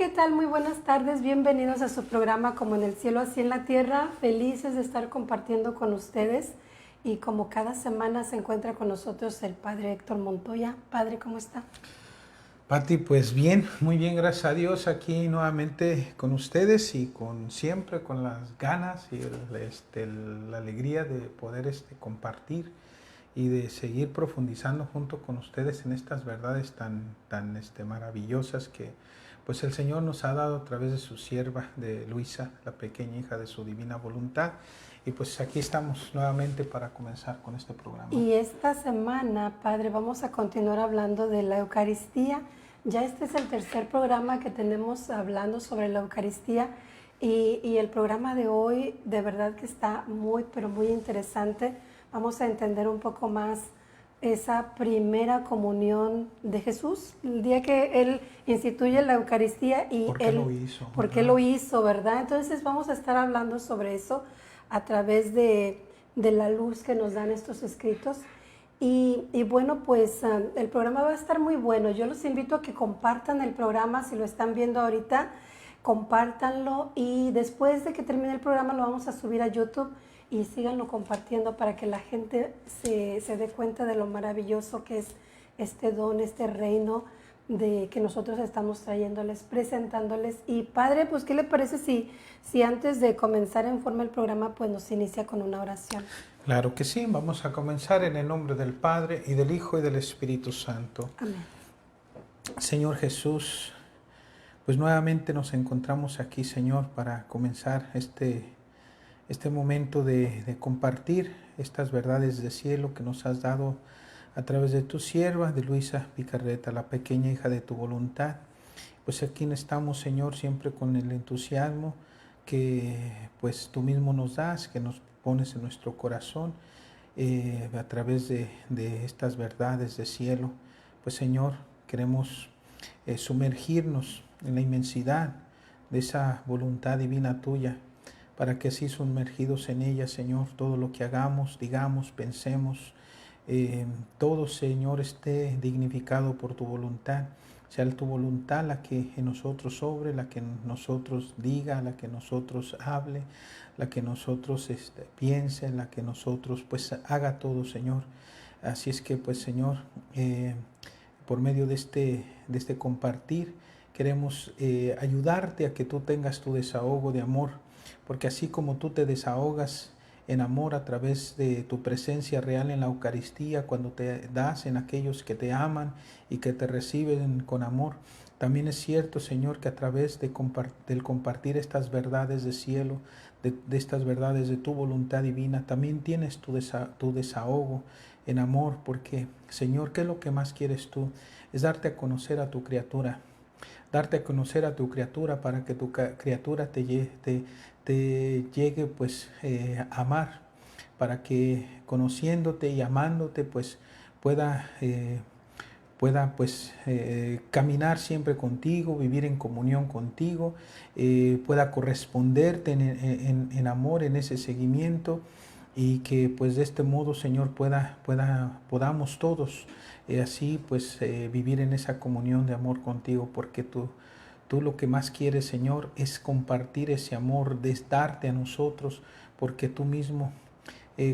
¿qué tal? Muy buenas tardes, bienvenidos a su programa Como en el cielo, así en la tierra. Felices de estar compartiendo con ustedes y como cada semana se encuentra con nosotros el Padre Héctor Montoya. Padre, ¿cómo está? Pati, pues bien, muy bien, gracias a Dios, aquí nuevamente con ustedes y siempre con las ganas y la alegría de poder compartir y de seguir profundizando junto con ustedes en estas verdades tan maravillosas que pues el Señor nos ha dado a través de su sierva, de Luisa, la pequeña hija de su divina voluntad. Y pues aquí estamos nuevamente para comenzar con este programa. Y esta semana, Padre, vamos a continuar hablando de la Eucaristía. Ya este es el tercer programa que tenemos hablando sobre la Eucaristía y el programa de hoy de verdad que está muy, pero muy interesante. Vamos a entender un poco más esa primera comunión de Jesús, el día que Él instituye la Eucaristía y ¿Por qué lo hizo? ¿Por qué lo hizo, verdad? Entonces vamos a estar hablando sobre eso a través de la luz que nos dan estos escritos. Y bueno, pues el programa va a estar muy bueno. Yo los invito a que compartan el programa, si lo están viendo ahorita, compártanlo y después de que termine el programa lo vamos a subir a YouTube y síganlo compartiendo para que la gente se dé cuenta de lo maravilloso que es este don, este reino de que nosotros estamos trayéndoles, presentándoles. Y Padre, pues ¿qué le parece si antes de comenzar en forma el programa pues nos inicia con una oración? Claro que sí, vamos a comenzar en el nombre del Padre y del Hijo y del Espíritu Santo. Amén. Señor Jesús, pues nuevamente nos encontramos aquí, Señor, para comenzar este momento de compartir estas verdades de cielo que nos has dado a través de tu sierva, de Luisa Picarreta, la pequeña hija de tu voluntad. Pues aquí estamos, Señor, siempre con el entusiasmo que pues tú mismo nos das, que nos pones en nuestro corazón a través de estas verdades de cielo. Pues Señor, queremos sumergirnos en la inmensidad de esa voluntad divina tuya, para que así sumergidos en ella, Señor, todo lo que hagamos, digamos, pensemos, todo, Señor, esté dignificado por tu voluntad. Sea tu voluntad la que en nosotros sobre, la que en nosotros diga, la que en nosotros hable, la que nosotros piense, la que nosotros pues haga todo, Señor. Así es que pues, Señor, por medio de este compartir, queremos ayudarte a que tú tengas tu desahogo de amor, porque así como tú te desahogas en amor a través de tu presencia real en la Eucaristía, cuando te das en aquellos que te aman y que te reciben con amor, también es cierto, Señor, que a través del compartir estas verdades de cielo, de estas verdades de tu voluntad divina, también tienes tu desahogo en amor, porque, Señor, ¿qué es lo que más quieres tú? Es darte a conocer a tu criatura, darte a conocer a tu criatura para que tu criatura te llegue pues a amar, para que conociéndote y amándote pues pueda pues caminar siempre contigo, vivir en comunión contigo, pueda corresponderte en amor, en ese seguimiento, y que pues de este modo, Señor, podamos todos así pues vivir en esa comunión de amor contigo, porque tú lo que más quieres, Señor, es compartir ese amor, de darte a nosotros, porque tú mismo,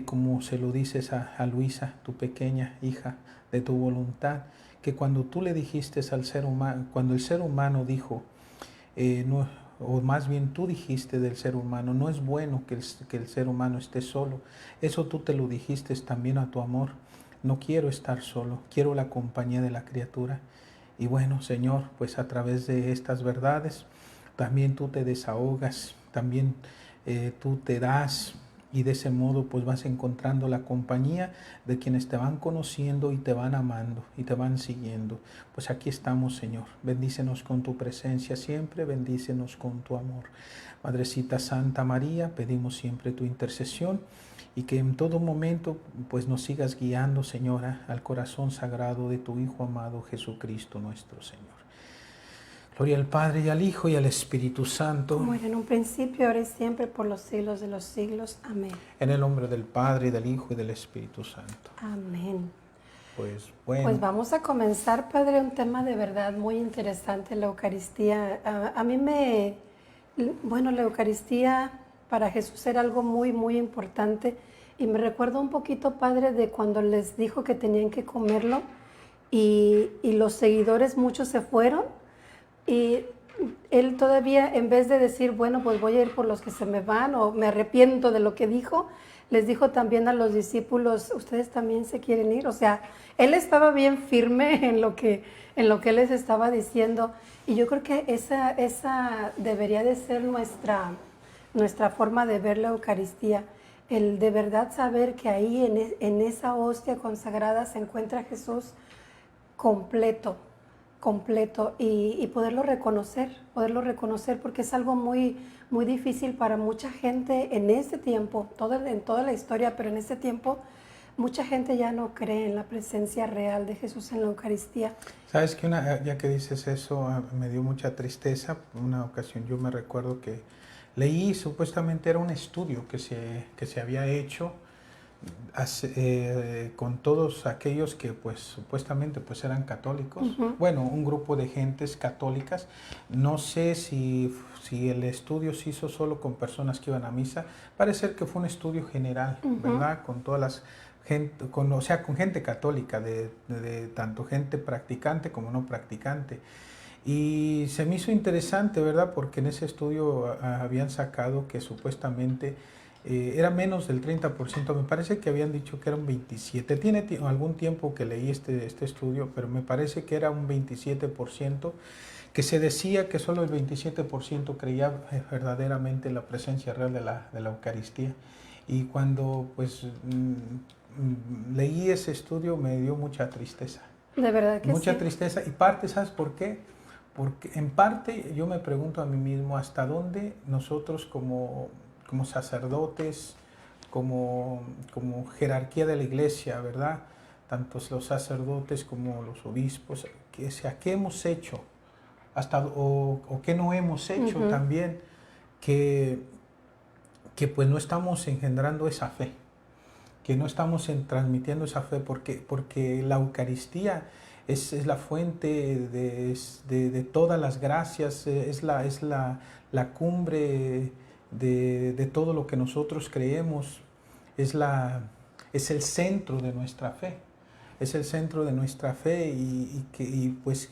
como se lo dices a Luisa, tu pequeña hija de tu voluntad, que cuando tú le dijiste al ser humano, cuando el ser humano dijo, no, o más bien tú dijiste del ser humano, no es bueno que el ser humano esté solo, eso tú te lo dijiste también a tu amor, no quiero estar solo, quiero la compañía de la criatura. Y bueno, Señor, pues a través de estas verdades, también tú te desahogas, también tú te das, y de ese modo pues vas encontrando la compañía de quienes te van conociendo y te van amando y te van siguiendo. Pues aquí estamos, Señor. Bendícenos con tu presencia siempre, bendícenos con tu amor. Madrecita Santa María, pedimos siempre tu intercesión y que en todo momento pues nos sigas guiando, Señora, al corazón sagrado de tu Hijo amado Jesucristo nuestro Señor. Gloria al Padre y al Hijo y al Espíritu Santo. Como era en un principio, ahora y siempre, por los siglos de los siglos. Amén. En el nombre del Padre, y del Hijo y del Espíritu Santo. Amén. Pues bueno. Pues vamos a comenzar, Padre, un tema de verdad muy interesante, la Eucaristía. A mí bueno, la Eucaristía para Jesús era algo muy, muy importante y me recuerdo un poquito, Padre, de cuando les dijo que tenían que comerlo y los seguidores muchos se fueron y él todavía, en vez de decir, bueno, pues voy a ir por los que se me van o me arrepiento de lo que dijo, les dijo también a los discípulos, ustedes también se quieren ir. O sea, él estaba bien firme en lo que él les estaba diciendo. Y yo creo que esa debería de ser nuestra forma de ver la Eucaristía. El de verdad saber que ahí en esa hostia consagrada se encuentra Jesús completo, completo y poderlo reconocer porque es algo muy, muy difícil para mucha gente en este tiempo, en toda la historia, pero en este tiempo mucha gente ya no cree en la presencia real de Jesús en la Eucaristía. Sabes que ya que dices eso, me dio mucha tristeza. Una ocasión yo me recuerdo que leí, supuestamente era un estudio que se había hecho con todos aquellos que pues supuestamente pues eran católicos. Bueno, un grupo de gentes católicas. No sé si el estudio se hizo solo con personas que iban a misa. Parece ser que fue un estudio general, ¿verdad? Con todas las gente, o sea, con gente católica, de tanto gente practicante como no practicante. Y se me hizo interesante, ¿verdad? Porque en ese estudio habían sacado que supuestamente era menos del 30%, me parece que habían dicho que era un 27%. Tiene algún tiempo que leí este estudio, pero me parece que era un 27%, que se decía que solo el 27% creía verdaderamente en la presencia real de la Eucaristía. Y cuando pues leí ese estudio me dio mucha tristeza. De verdad que mucha sí. tristeza y parte, ¿sabes por qué? Porque en parte yo me pregunto a mí mismo hasta dónde nosotros como sacerdotes, como jerarquía de la iglesia, ¿verdad? Tanto los sacerdotes como los obispos, ¿qué hemos hecho? O qué no hemos hecho también, que pues no estamos engendrando esa fe, que no estamos transmitiendo esa fe, porque la Eucaristía es la fuente de todas las gracias, es la cumbre de todo lo que nosotros creemos, es el centro de nuestra fe, es el centro de nuestra fe y pues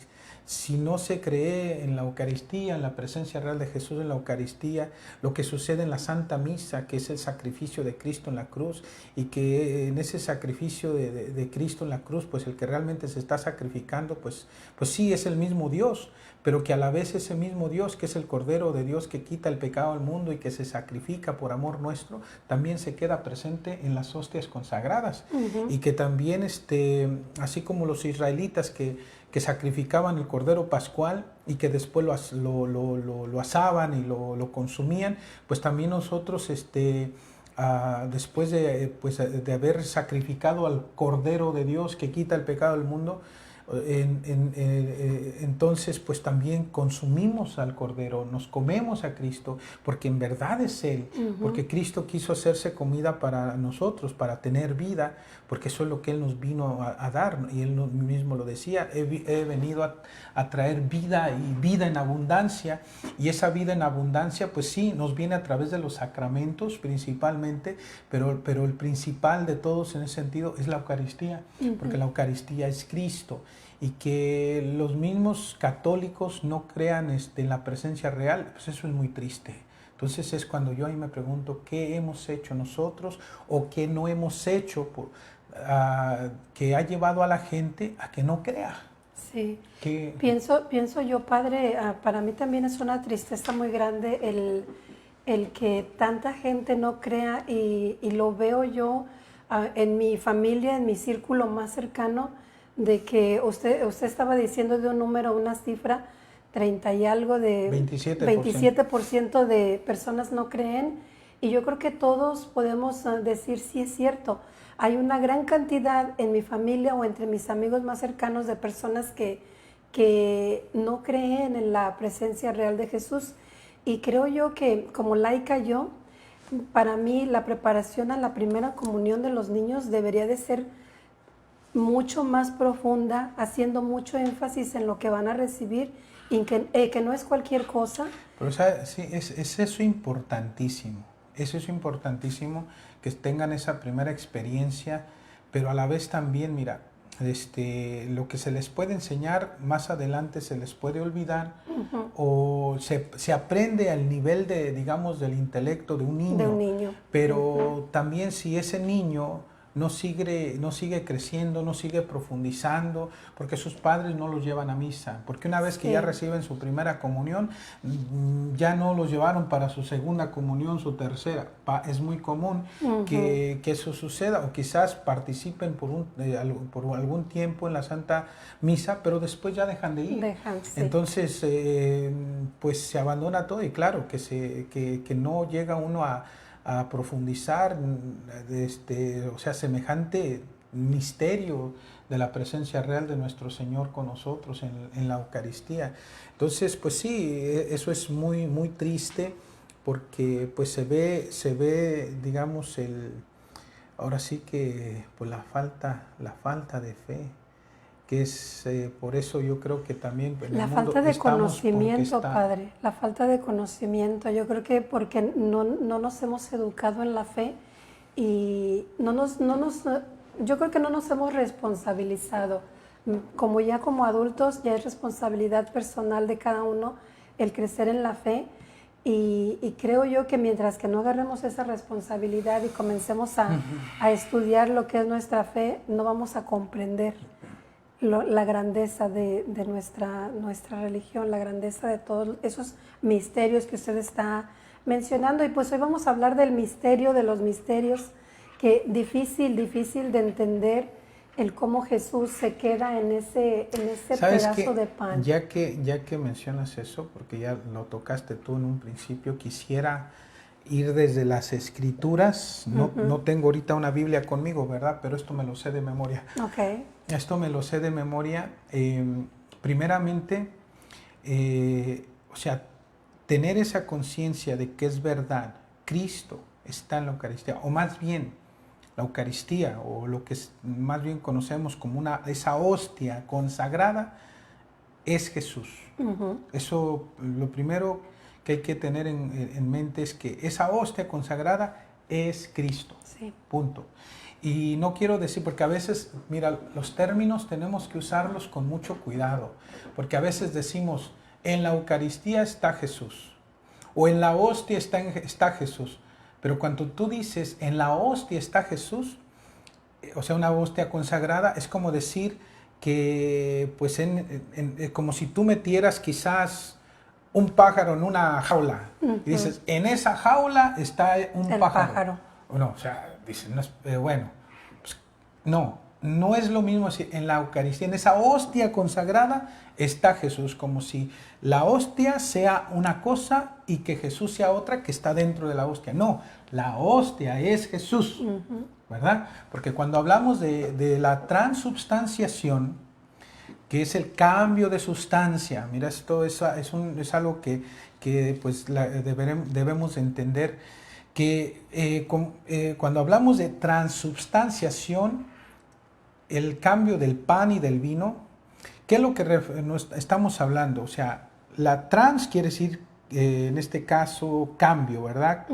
si no se cree en la Eucaristía, en la presencia real de Jesús en la Eucaristía, lo que sucede en la Santa Misa, que es el sacrificio de Cristo en la cruz, y que en ese sacrificio de Cristo en la cruz, pues el que realmente se está sacrificando, pues sí es el mismo Dios, pero que a la vez ese mismo Dios, que es el Cordero de Dios que quita el pecado al mundo y que se sacrifica por amor nuestro, también se queda presente en las hostias consagradas. Y que también, así como los israelitas que sacrificaban el Cordero Pascual y que después lo asaban y lo consumían, pues también nosotros, después de haber sacrificado al Cordero de Dios que quita el pecado del mundo, entonces pues también consumimos al Cordero, nos comemos a Cristo, porque en verdad es Él, porque Cristo quiso hacerse comida para nosotros, para tener vida, porque eso es lo que Él nos vino a dar, y Él mismo lo decía, he venido a traer vida y vida en abundancia, y esa vida en abundancia pues sí, nos viene a través de los sacramentos principalmente, pero el principal de todos en ese sentido es la Eucaristía, porque la Eucaristía es Cristo. Y que los mismos católicos no crean en la presencia real, pues eso es muy triste. Entonces es cuando yo ahí me pregunto qué hemos hecho nosotros o qué no hemos hecho que ha llevado a la gente a que no crea. Sí, pienso yo, Padre, para mí también es una tristeza muy grande el que tanta gente no crea y lo veo yo en mi familia, en mi círculo más cercano, de que usted estaba diciendo de un número, una cifra, 30 y algo de 27% de personas no creen, y yo creo que todos podemos decir sí es cierto. Hay una gran cantidad en mi familia o entre mis amigos más cercanos de personas que no creen en la presencia real de Jesús, y creo yo que como laica para mí la preparación a la primera comunión de los niños debería de ser mucho más profunda, haciendo mucho énfasis en lo que van a recibir y que no es cualquier cosa. Pero sí, es eso importantísimo. Eso es importantísimo, que tengan esa primera experiencia, pero a la vez también, mira, lo que se les puede enseñar más adelante se les puede olvidar, o se aprende al nivel de, digamos, del intelecto de un niño. Pero también si ese niño no sigue creciendo, no sigue profundizando, porque sus padres no los llevan a misa, porque una vez que ya reciben su primera comunión, ya no los llevaron para su segunda comunión, su tercera. Es muy común que eso suceda, o quizás participen por algún tiempo en la Santa Misa, pero después ya dejan de ir. Entonces, pues se abandona todo, y claro, que no llega uno a profundizar, o sea, semejante misterio de la presencia real de nuestro Señor con nosotros en la Eucaristía. Entonces, pues sí, eso es muy, muy triste, porque pues se ve, digamos, ahora sí que pues la falta de fe, que es por eso yo creo que también en la el mundo falta de conocimiento, está... Padre, la falta de conocimiento. Yo creo que porque no nos hemos educado en la fe y yo creo que no nos hemos responsabilizado. Como adultos ya es responsabilidad personal de cada uno el crecer en la fe, y creo yo que mientras que no agarremos esa responsabilidad y comencemos a estudiar lo que es nuestra fe, no vamos a comprender la grandeza de nuestra religión, la grandeza de todos esos misterios que usted está mencionando. Y pues hoy vamos a hablar del misterio de los misterios, que difícil de entender el cómo Jesús se queda en ese pedazo de pan. Ya que mencionas eso, porque ya lo tocaste tú en un principio, quisiera ir desde las Escrituras. No tengo ahorita una Biblia conmigo, ¿verdad? Pero esto me lo sé de memoria. Okay. Esto me lo sé de memoria. Primeramente, o sea, tener esa conciencia de que es verdad, Cristo está en la Eucaristía, o más bien, la Eucaristía, o lo que más bien conocemos como esa hostia consagrada, es Jesús. Eso, lo primero que hay que tener en mente es que esa hostia consagrada es Cristo. Sí. Punto. Y no quiero decir, porque a veces, mira, los términos tenemos que usarlos con mucho cuidado, porque a veces decimos, en la Eucaristía está Jesús, o en la hostia está Jesús, pero cuando tú dices, en la hostia está Jesús, o sea, una hostia consagrada, es como decir que, pues, como si tú metieras quizás un pájaro en una jaula, y dices, en esa jaula está un pájaro. No, o sea, dicen, bueno, pues, no es lo mismo así. En la Eucaristía, en esa hostia consagrada, está Jesús, como si la hostia sea una cosa y que Jesús sea otra que está dentro de la hostia. No, la hostia es Jesús, ¿verdad? Porque cuando hablamos de la transubstanciación, que es el cambio de sustancia, mira, esto es algo que pues debemos entender, que cuando hablamos de transubstanciación, el cambio del pan y del vino, ¿qué es lo que estamos hablando? O sea, la trans quiere decir, en este caso, cambio, ¿verdad?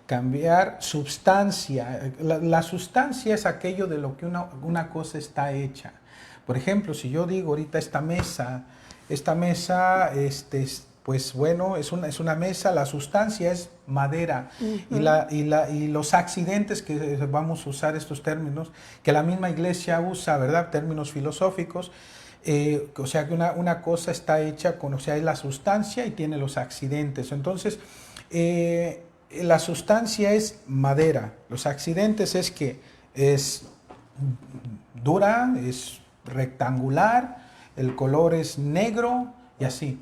Cambiar sustancia. La sustancia es aquello de lo que una cosa está hecha. Por ejemplo, si yo digo ahorita esta mesa, pues bueno, es una mesa, la sustancia es madera, y los accidentes, que vamos a usar estos términos, que la misma Iglesia usa, ¿verdad? Términos filosóficos, o sea que una cosa está hecha o sea, es la sustancia y tiene los accidentes. Entonces, la sustancia es madera, los accidentes es que es dura, es rectangular, el color es negro y así.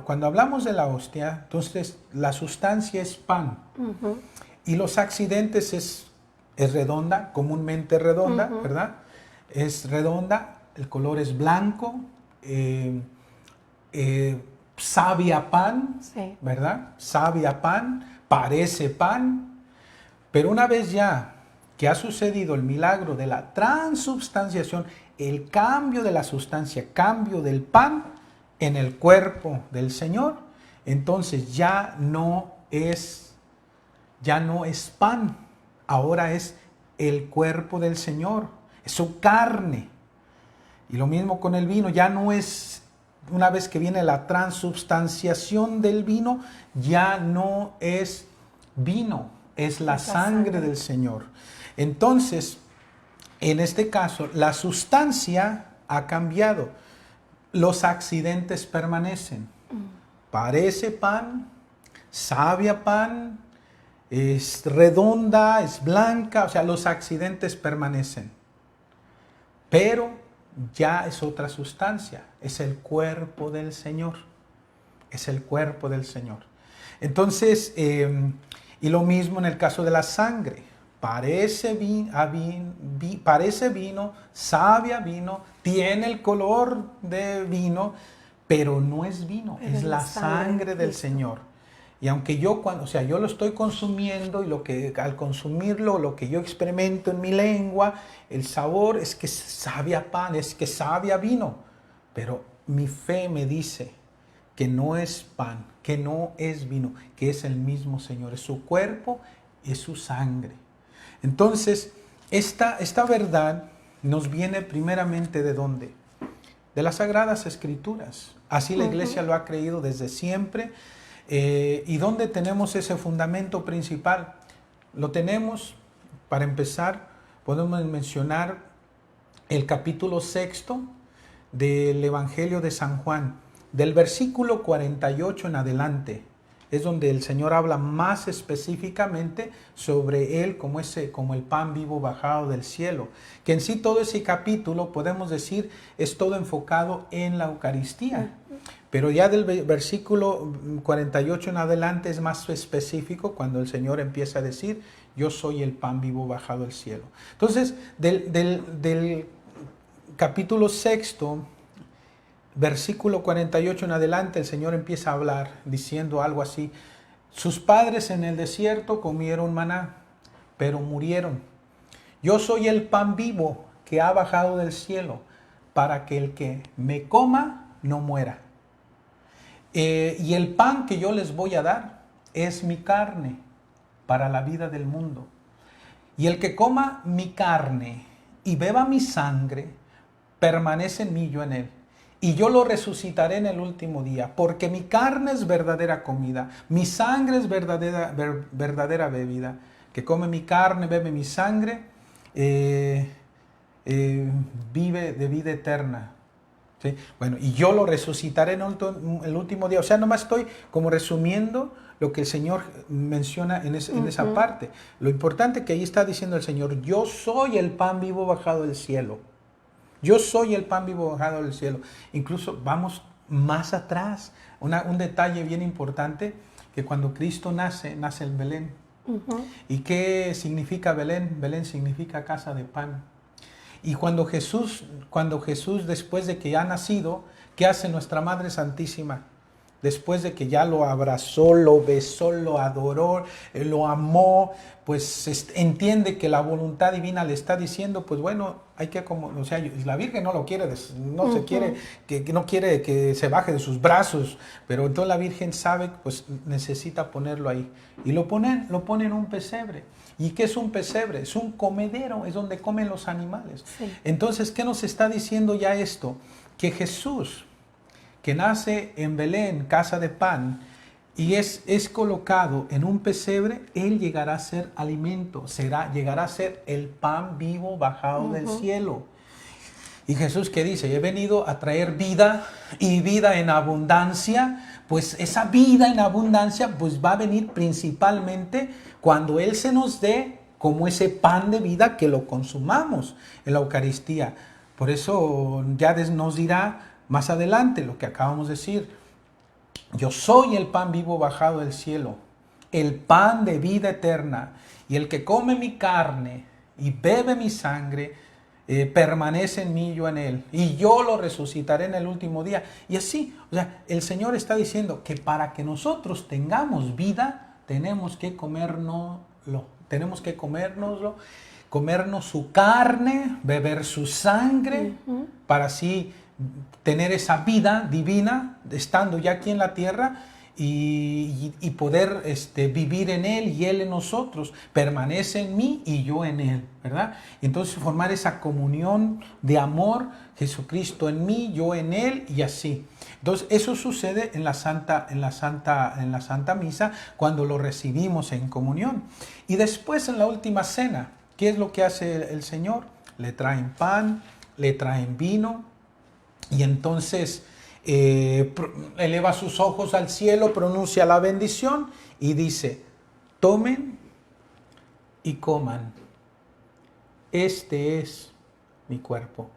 Cuando hablamos de la hostia, entonces la sustancia es pan, y los accidentes es redonda, comúnmente redonda, ¿verdad? Es redonda, el color es blanco, sabe a pan, sí, ¿verdad? Sabe a pan, parece pan, pero una vez ya que ha sucedido el milagro de la transubstanciación, el cambio de la sustancia, cambio del pan en el cuerpo del Señor, entonces ya no es pan, ahora es el cuerpo del Señor, es su carne. Y lo mismo con el vino, ya no es, una vez que viene la transubstanciación del vino, ya no es vino, es la sangre del Señor. Entonces, en este caso, la sustancia ha cambiado, los accidentes permanecen. Parece pan, sabe a pan, es redonda, es blanca, o sea, los accidentes permanecen. Pero ya es otra sustancia, es el cuerpo del Señor. Es el cuerpo del Señor. Entonces, y lo mismo en el caso de la sangre. Parece vino, sabe a vino, tiene el color de vino, pero no es vino, es la sangre del Señor. Y aunque yo yo lo estoy consumiendo y al consumirlo, lo que yo experimento en mi lengua, el sabor es que sabe a pan, es que sabe a vino, pero mi fe me dice que no es pan, que no es vino, que es el mismo Señor, es su cuerpo, es su sangre. Entonces, esta verdad nos viene primeramente ¿de dónde? De las Sagradas Escrituras. Así la Iglesia lo ha creído desde siempre. ¿Y dónde tenemos ese fundamento principal? Lo tenemos, para empezar, podemos mencionar el capítulo 6 del Evangelio de San Juan, del versículo 48 en adelante. Es donde el Señor habla más específicamente sobre Él como el pan vivo bajado del cielo. Que en sí todo ese capítulo, podemos decir, es todo enfocado en la Eucaristía. Pero ya del versículo 48 en adelante es más específico cuando el Señor empieza a decir, yo soy el pan vivo bajado del cielo. Entonces, del capítulo 6, versículo 48 en adelante, el Señor empieza a hablar diciendo algo así. Sus padres en el desierto comieron maná, pero murieron. Yo soy el pan vivo que ha bajado del cielo, para que el que me coma no muera. Y el pan que yo les voy a dar es mi carne para la vida del mundo. Y el que coma mi carne y beba mi sangre, permanece en mí, yo en él. Y yo lo resucitaré en el último día, porque mi carne es verdadera comida, mi sangre es verdadera bebida. Que come mi carne, bebe mi sangre, vive de vida eterna. ¿Sí? Bueno, y yo lo resucitaré en el último día. O sea, nomás estoy como resumiendo lo que el Señor menciona en esa parte. Lo importante que ahí está diciendo el Señor, yo soy el pan vivo bajado del cielo. Yo soy el pan vivo bajado del cielo. Incluso vamos más atrás. Un detalle bien importante, que cuando Cristo nace en Belén. ¿Y qué significa Belén? Belén significa casa de pan. Y cuando Jesús, después de que ya ha nacido, ¿qué hace nuestra Madre Santísima? Después de que ya lo abrazó, lo besó, lo adoró, lo amó, pues entiende que la voluntad divina le está diciendo, pues bueno, hay que la Virgen no lo quiere, no quiere que se baje de sus brazos, pero entonces la Virgen sabe, pues necesita ponerlo ahí. Y lo pone en un pesebre. ¿Y qué es un pesebre? Es un comedero, es donde comen los animales. Sí. Entonces, ¿qué nos está diciendo ya esto? Que Jesús, que nace en Belén, casa de pan, y es colocado en un pesebre, Él llegará a ser alimento, llegará a ser el pan vivo bajado del cielo. Y Jesús, ¿qué dice? He venido a traer vida y vida en abundancia. Pues esa vida en abundancia pues va a venir principalmente cuando Él se nos dé como ese pan de vida, que lo consumamos en la Eucaristía. Por eso ya nos dirá más adelante lo que acabamos de decir. Yo soy el pan vivo bajado del cielo, el pan de vida eterna. Y el que come mi carne y bebe mi sangre, permanece en mí, yo en él, y yo lo resucitaré en el último día. Y así, el Señor está diciendo que para que nosotros tengamos vida, tenemos que comérnoslo comernos su carne, beber su sangre, para así tener esa vida divina, estando ya aquí en la tierra, y poder vivir en Él y Él en nosotros. Permanece en mí y yo en Él, ¿verdad? Entonces formar esa comunión de amor, Jesucristo en mí, yo en Él, y así. Entonces eso sucede en la Santa Misa, cuando lo recibimos en comunión. Y después en la última cena, ¿qué es lo que hace el Señor? Le traen pan, le traen vino, y entonces eleva sus ojos al cielo, pronuncia la bendición y dice: tomen y coman, este es mi cuerpo.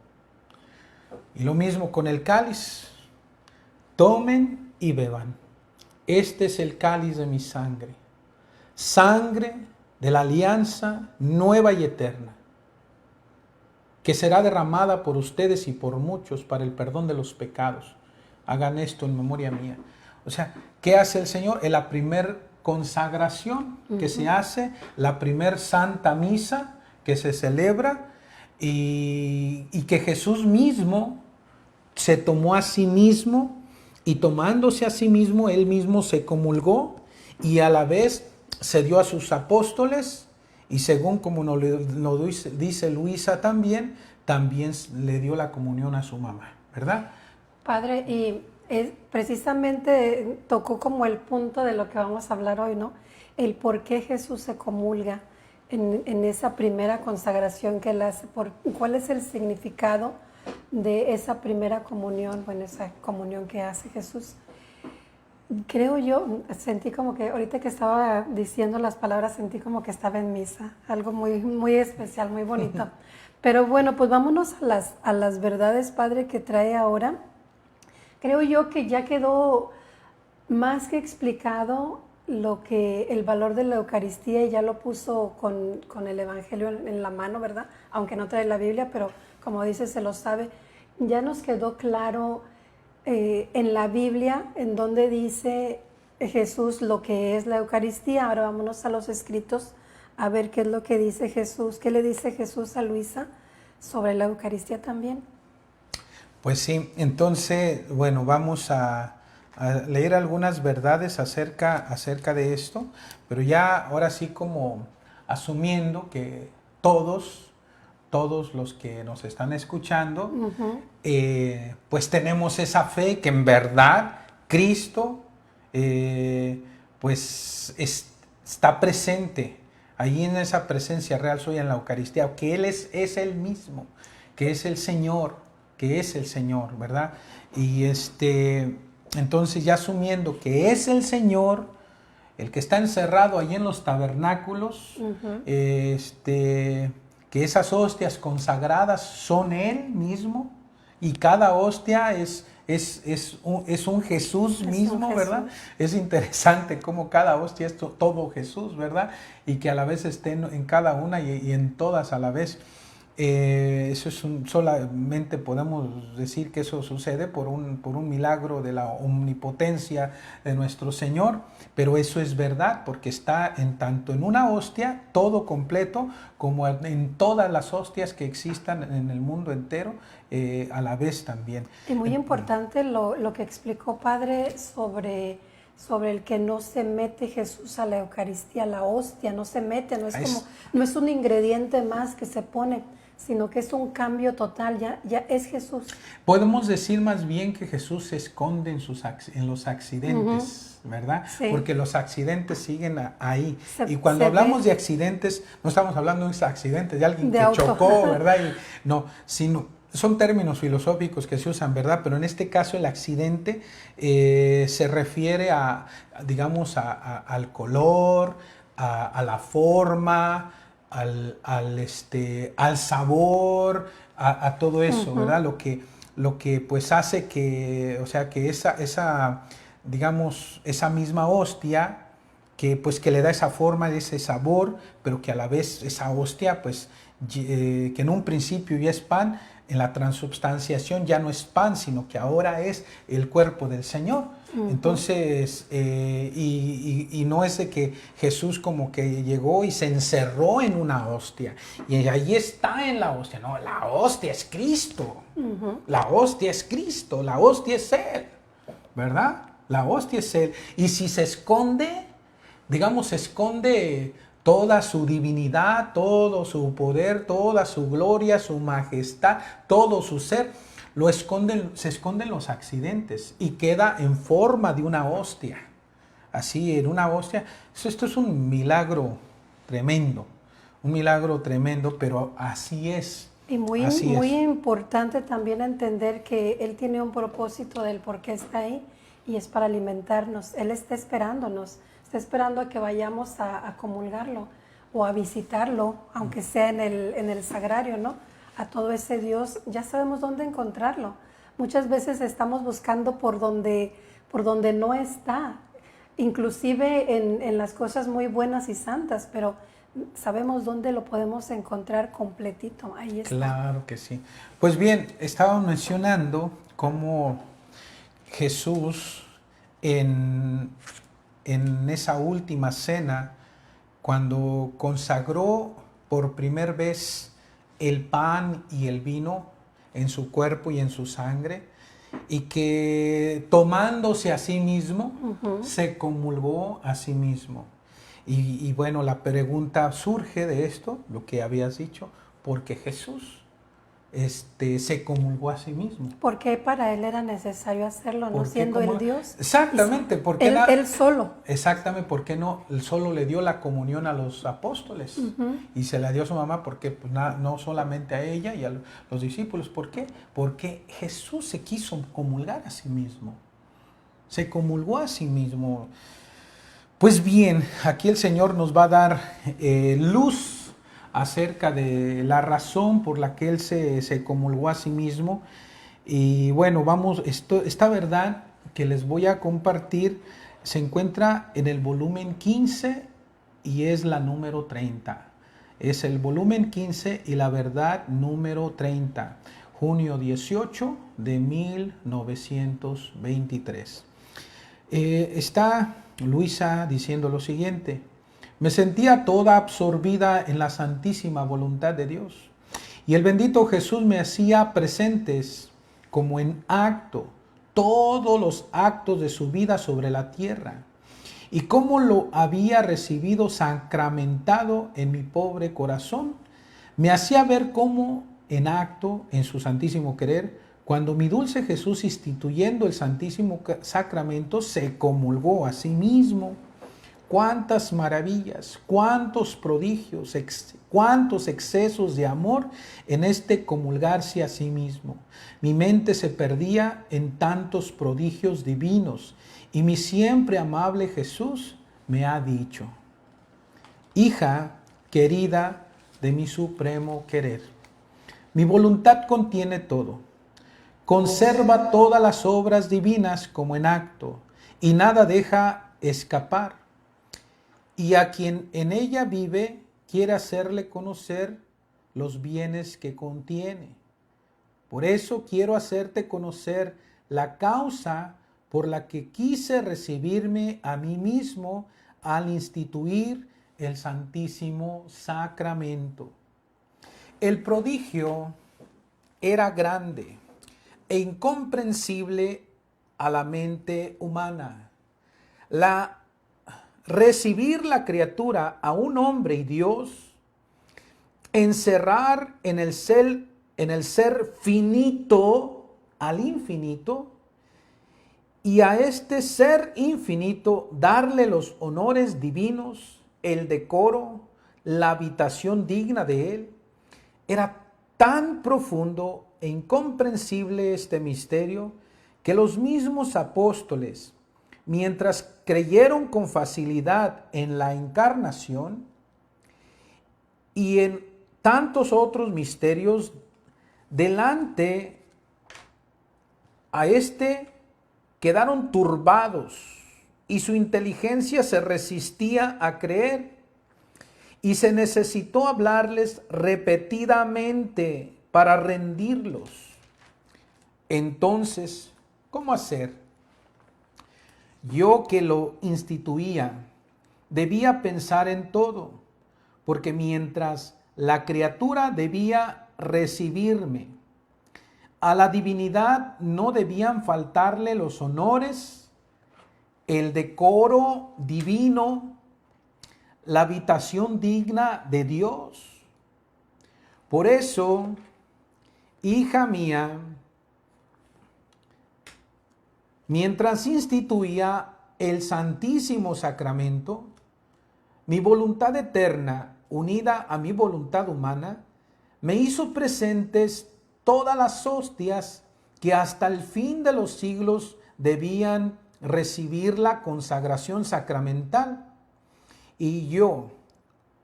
Y lo mismo con el cáliz: tomen y beban, este es el cáliz de mi sangre, sangre de la alianza nueva y eterna, que será derramada por ustedes y por muchos para el perdón de los pecados. Hagan esto en memoria mía. O sea, ¿qué hace el Señor? En la primer consagración que se hace, la primer Santa Misa que se celebra, y que Jesús mismo se tomó a sí mismo, y tomándose a sí mismo, Él mismo se comulgó, y a la vez se dio a sus apóstoles, y según como nos lo dice Luisa también le dio la comunión a su mamá, ¿verdad? Padre, y precisamente tocó como el punto de lo que vamos a hablar hoy, ¿no? El por qué Jesús se comulga en esa primera consagración que Él hace. ¿Cuál es el significado de esa primera comunión, bueno, esa comunión que hace Jesús? Creo yo, sentí como que ahorita que estaba diciendo las palabras, sentí como que estaba en misa, algo muy, muy especial, muy bonito. Pero bueno, pues vámonos a las verdades, Padre, que trae ahora. Creo yo que ya quedó más que explicado el valor de la Eucaristía, y ya lo puso con el Evangelio en la mano, ¿verdad? Aunque no trae la Biblia, pero como dice, se lo sabe. Ya nos quedó claro en la Biblia, en donde dice Jesús lo que es la Eucaristía. Ahora vámonos a los escritos a ver qué es lo que dice Jesús. ¿Qué le dice Jesús a Luisa sobre la Eucaristía también? Pues sí, entonces, bueno, vamos a leer algunas verdades acerca de esto, pero ya ahora sí, como asumiendo que todos los que nos están escuchando, pues tenemos esa fe que en verdad Cristo pues está presente. Allí en esa presencia real soy en la Eucaristía, que Él es Él mismo, que es el Señor, ¿verdad? Y entonces, ya asumiendo que es el Señor el que está encerrado allí en los tabernáculos, que esas hostias consagradas son Él mismo, y cada hostia es un Jesús mismo, ¿verdad? Es interesante cómo cada hostia es todo Jesús, ¿verdad? Y que a la vez esté en cada una y en todas a la vez. Eso solamente podemos decir que eso sucede por un milagro de la omnipotencia de nuestro Señor, pero eso es verdad, porque está tanto en una hostia, todo completo, como en todas las hostias que existan en el mundo entero, a la vez también. Y muy importante lo que explicó, Padre, sobre el que no se mete Jesús a la Eucaristía, la hostia, no se mete, no es un ingrediente más que se pone, sino que es un cambio total, ya es Jesús. Podemos decir más bien que Jesús se esconde en los accidentes, ¿verdad? Sí. Porque los accidentes siguen ahí. Y cuando hablamos de accidentes, no estamos hablando de un accidente de alguien que chocó, ¿verdad? No, sino son términos filosóficos que se usan, ¿verdad? Pero en este caso el accidente se refiere digamos, al color, a la forma, al sabor, a todo eso, ¿verdad? Lo que pues hace que, o sea, que digamos, esa misma hostia, que le da esa forma, ese sabor, pero que a la vez esa hostia pues que en un principio ya es pan, en la transubstanciación ya no es pan, sino que ahora es el cuerpo del Señor. Entonces, y no es de que Jesús como que llegó y se encerró en una hostia, y ahí está en la hostia. No, la hostia es Cristo. La hostia es Cristo, la hostia es Él, ¿verdad? La hostia es Él. Y si se esconde, digamos, se esconde toda su divinidad, todo su poder, toda su gloria, su majestad, todo su ser, se esconden los accidentes y queda en forma de una hostia. Así, en una hostia. Esto es un milagro tremendo, pero así es. Y muy importante también entender que Él tiene un propósito del por qué está ahí, y es para alimentarnos. Él está esperándonos. Está esperando a que vayamos a comulgarlo o a visitarlo, aunque sea en el sagrario, ¿no? A todo ese Dios, ya sabemos dónde encontrarlo. Muchas veces estamos buscando por donde no está, inclusive en las cosas muy buenas y santas, pero sabemos dónde lo podemos encontrar completito. Ahí está. Claro que sí. Pues bien, estábamos mencionando cómo Jesús en esa última cena, cuando consagró por primera vez el pan y el vino en su cuerpo y en su sangre, y que tomándose a sí mismo, se comulgó a sí mismo. Y bueno, la pregunta surge de esto, lo que habías dicho, ¿por qué Jesús se comulgó a sí mismo? Porque para Él era necesario hacerlo, no siendo Él Dios. Exactamente, porque él solo. Exactamente, ¿por qué no? Él solo le dio la comunión a los apóstoles y se la dio a su mamá, porque pues, no solamente a ella y a los discípulos. ¿Por qué? Porque Jesús se quiso comulgar a sí mismo. Se comulgó a sí mismo. Pues bien, aquí el Señor nos va a dar luz acerca de la razón por la que Él se comulgó a sí mismo. Y bueno, esta verdad que les voy a compartir se encuentra en el volumen 15 y es la número 30. Es el volumen 15 y la verdad número 30, junio 18 de 1923. Está Luisa diciendo lo siguiente: me sentía toda absorbida en la santísima voluntad de Dios, y el bendito Jesús me hacía presentes como en acto todos los actos de su vida sobre la tierra, y cómo lo había recibido sacramentado en mi pobre corazón, me hacía ver cómo en acto, en su santísimo querer, cuando mi dulce Jesús, instituyendo el santísimo sacramento, se comulgó a sí mismo. Cuántas maravillas, cuántos prodigios, cuántos excesos de amor en este comulgarse a sí mismo. Mi mente se perdía en tantos prodigios divinos, y mi siempre amable Jesús me ha dicho: hija querida de mi supremo querer, mi voluntad contiene todo. Conserva todas las obras divinas como en acto, y nada deja escapar. Y a quien en ella vive, quiere hacerle conocer los bienes que contiene. Por eso quiero hacerte conocer la causa por la que quise recibirme a mí mismo al instituir el Santísimo Sacramento. El prodigio era grande e incomprensible a la mente humana. Recibir la criatura a un hombre y Dios, encerrar en el ser finito al infinito, y a este ser infinito darle los honores divinos, el decoro, la habitación digna de él. Era tan profundo e incomprensible este misterio que los mismos apóstoles, mientras creyeron con facilidad en la encarnación y en tantos otros misterios, delante a este quedaron turbados y su inteligencia se resistía a creer. y se necesitó hablarles repetidamente para rendirlos. Entonces, ¿cómo hacer? Yo que lo instituía, debía pensar en todo, porque mientras la criatura debía recibirme, a la divinidad no debían faltarle los honores, el decoro divino, la habitación digna de Dios. Por eso, hija mía, mientras instituía el Santísimo Sacramento, mi voluntad eterna, unida a mi voluntad humana, me hizo presentes todas las hostias que hasta el fin de los siglos debían recibir la consagración sacramental. Y yo,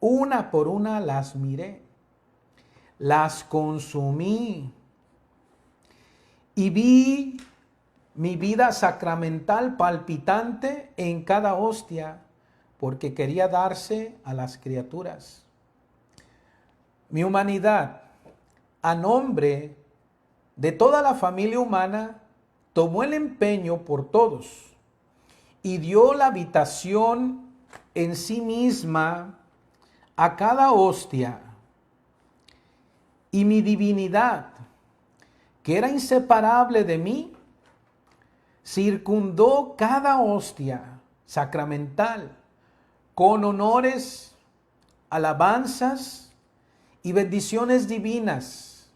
una por una, las miré, las consumí y vi mi vida sacramental palpitante en cada hostia, porque quería darse a las criaturas. Mi humanidad, a nombre de toda la familia humana, tomó el empeño por todos y dio la habitación en sí misma a cada hostia. Y mi divinidad, que era inseparable de mí, circundó cada hostia sacramental con honores, alabanzas y bendiciones divinas,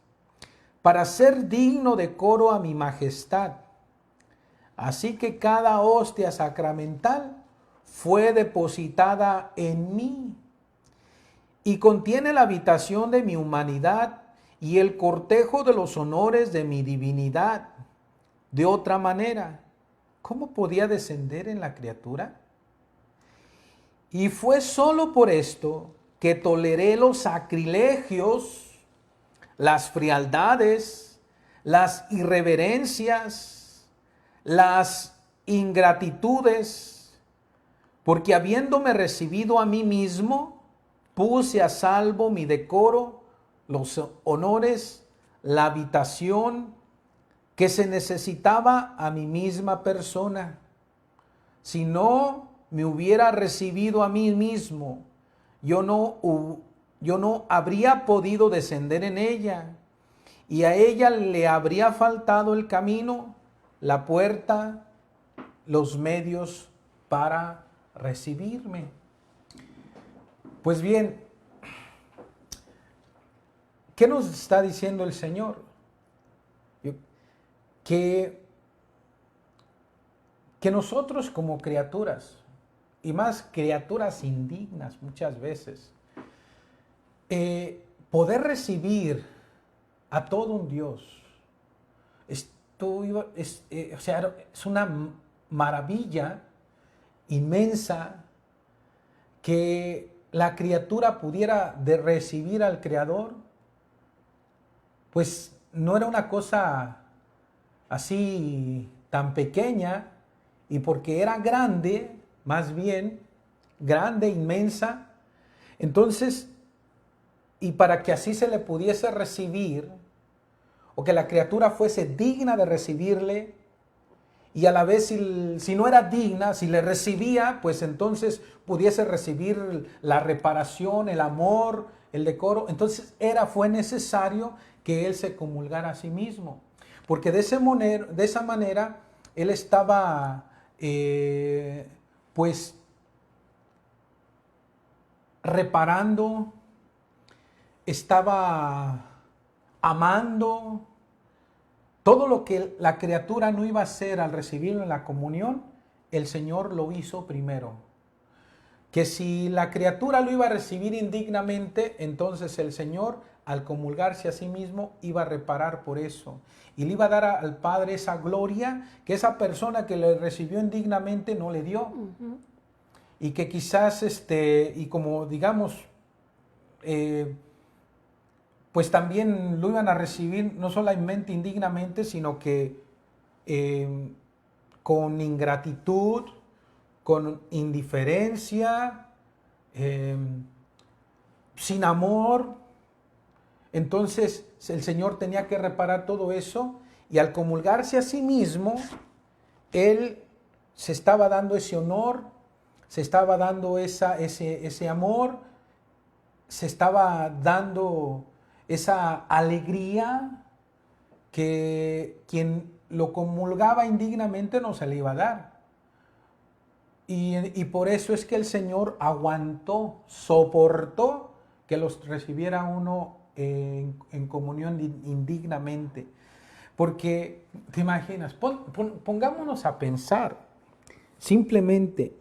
para ser digno de coro a mi majestad. Así que cada hostia sacramental fue depositada en mí y contiene la habitación de mi humanidad y el cortejo de los honores de mi divinidad. De otra manera, ¿cómo podía descender en la criatura? Y fue solo por esto que toleré los sacrilegios, las frialdades, las irreverencias, las ingratitudes, porque habiéndome recibido a mí mismo, puse a salvo mi decoro, los honores, la habitación que se necesitaba a mi misma persona. Si no me hubiera recibido a mí mismo, yo no habría podido descender en ella, y a ella le habría faltado el camino, la puerta, los medios para recibirme. Pues bien, ¿qué nos está diciendo el Señor? Que nosotros como criaturas, y más criaturas indignas muchas veces, poder recibir a todo un Dios, es una maravilla inmensa que la criatura pudiera recibir al Creador. Pues no era una cosa así tan pequeña, y porque era grande, más bien grande, inmensa, entonces, y para que así se le pudiese recibir, o que la criatura fuese digna de recibirle, y a la vez si no era digna, si le recibía, pues entonces pudiese recibir la reparación, el amor, el decoro. Entonces fue necesario que él se comulgara a sí mismo, porque de esa manera él estaba pues reparando, estaba amando. Todo lo que la criatura no iba a hacer al recibirlo en la comunión, el Señor lo hizo primero. Que si la criatura lo iba a recibir indignamente, entonces el Señor, al comulgarse a sí mismo, iba a reparar por eso. Y le iba a dar al Padre esa gloria que esa persona que le recibió indignamente no le dio. Uh-huh. Y que quizás, y como digamos, pues también lo iban a recibir no solamente indignamente, sino que con ingratitud, con indiferencia, sin amor. Entonces el Señor tenía que reparar todo eso, y al comulgarse a sí mismo, Él se estaba dando ese honor, se estaba dando ese amor, se estaba dando esa alegría que quien lo comulgaba indignamente no se le iba a dar. Y por eso es que el Señor aguantó, soportó que los recibiera uno en comunión indignamente. Porque, te imaginas, pongámonos a pensar, simplemente,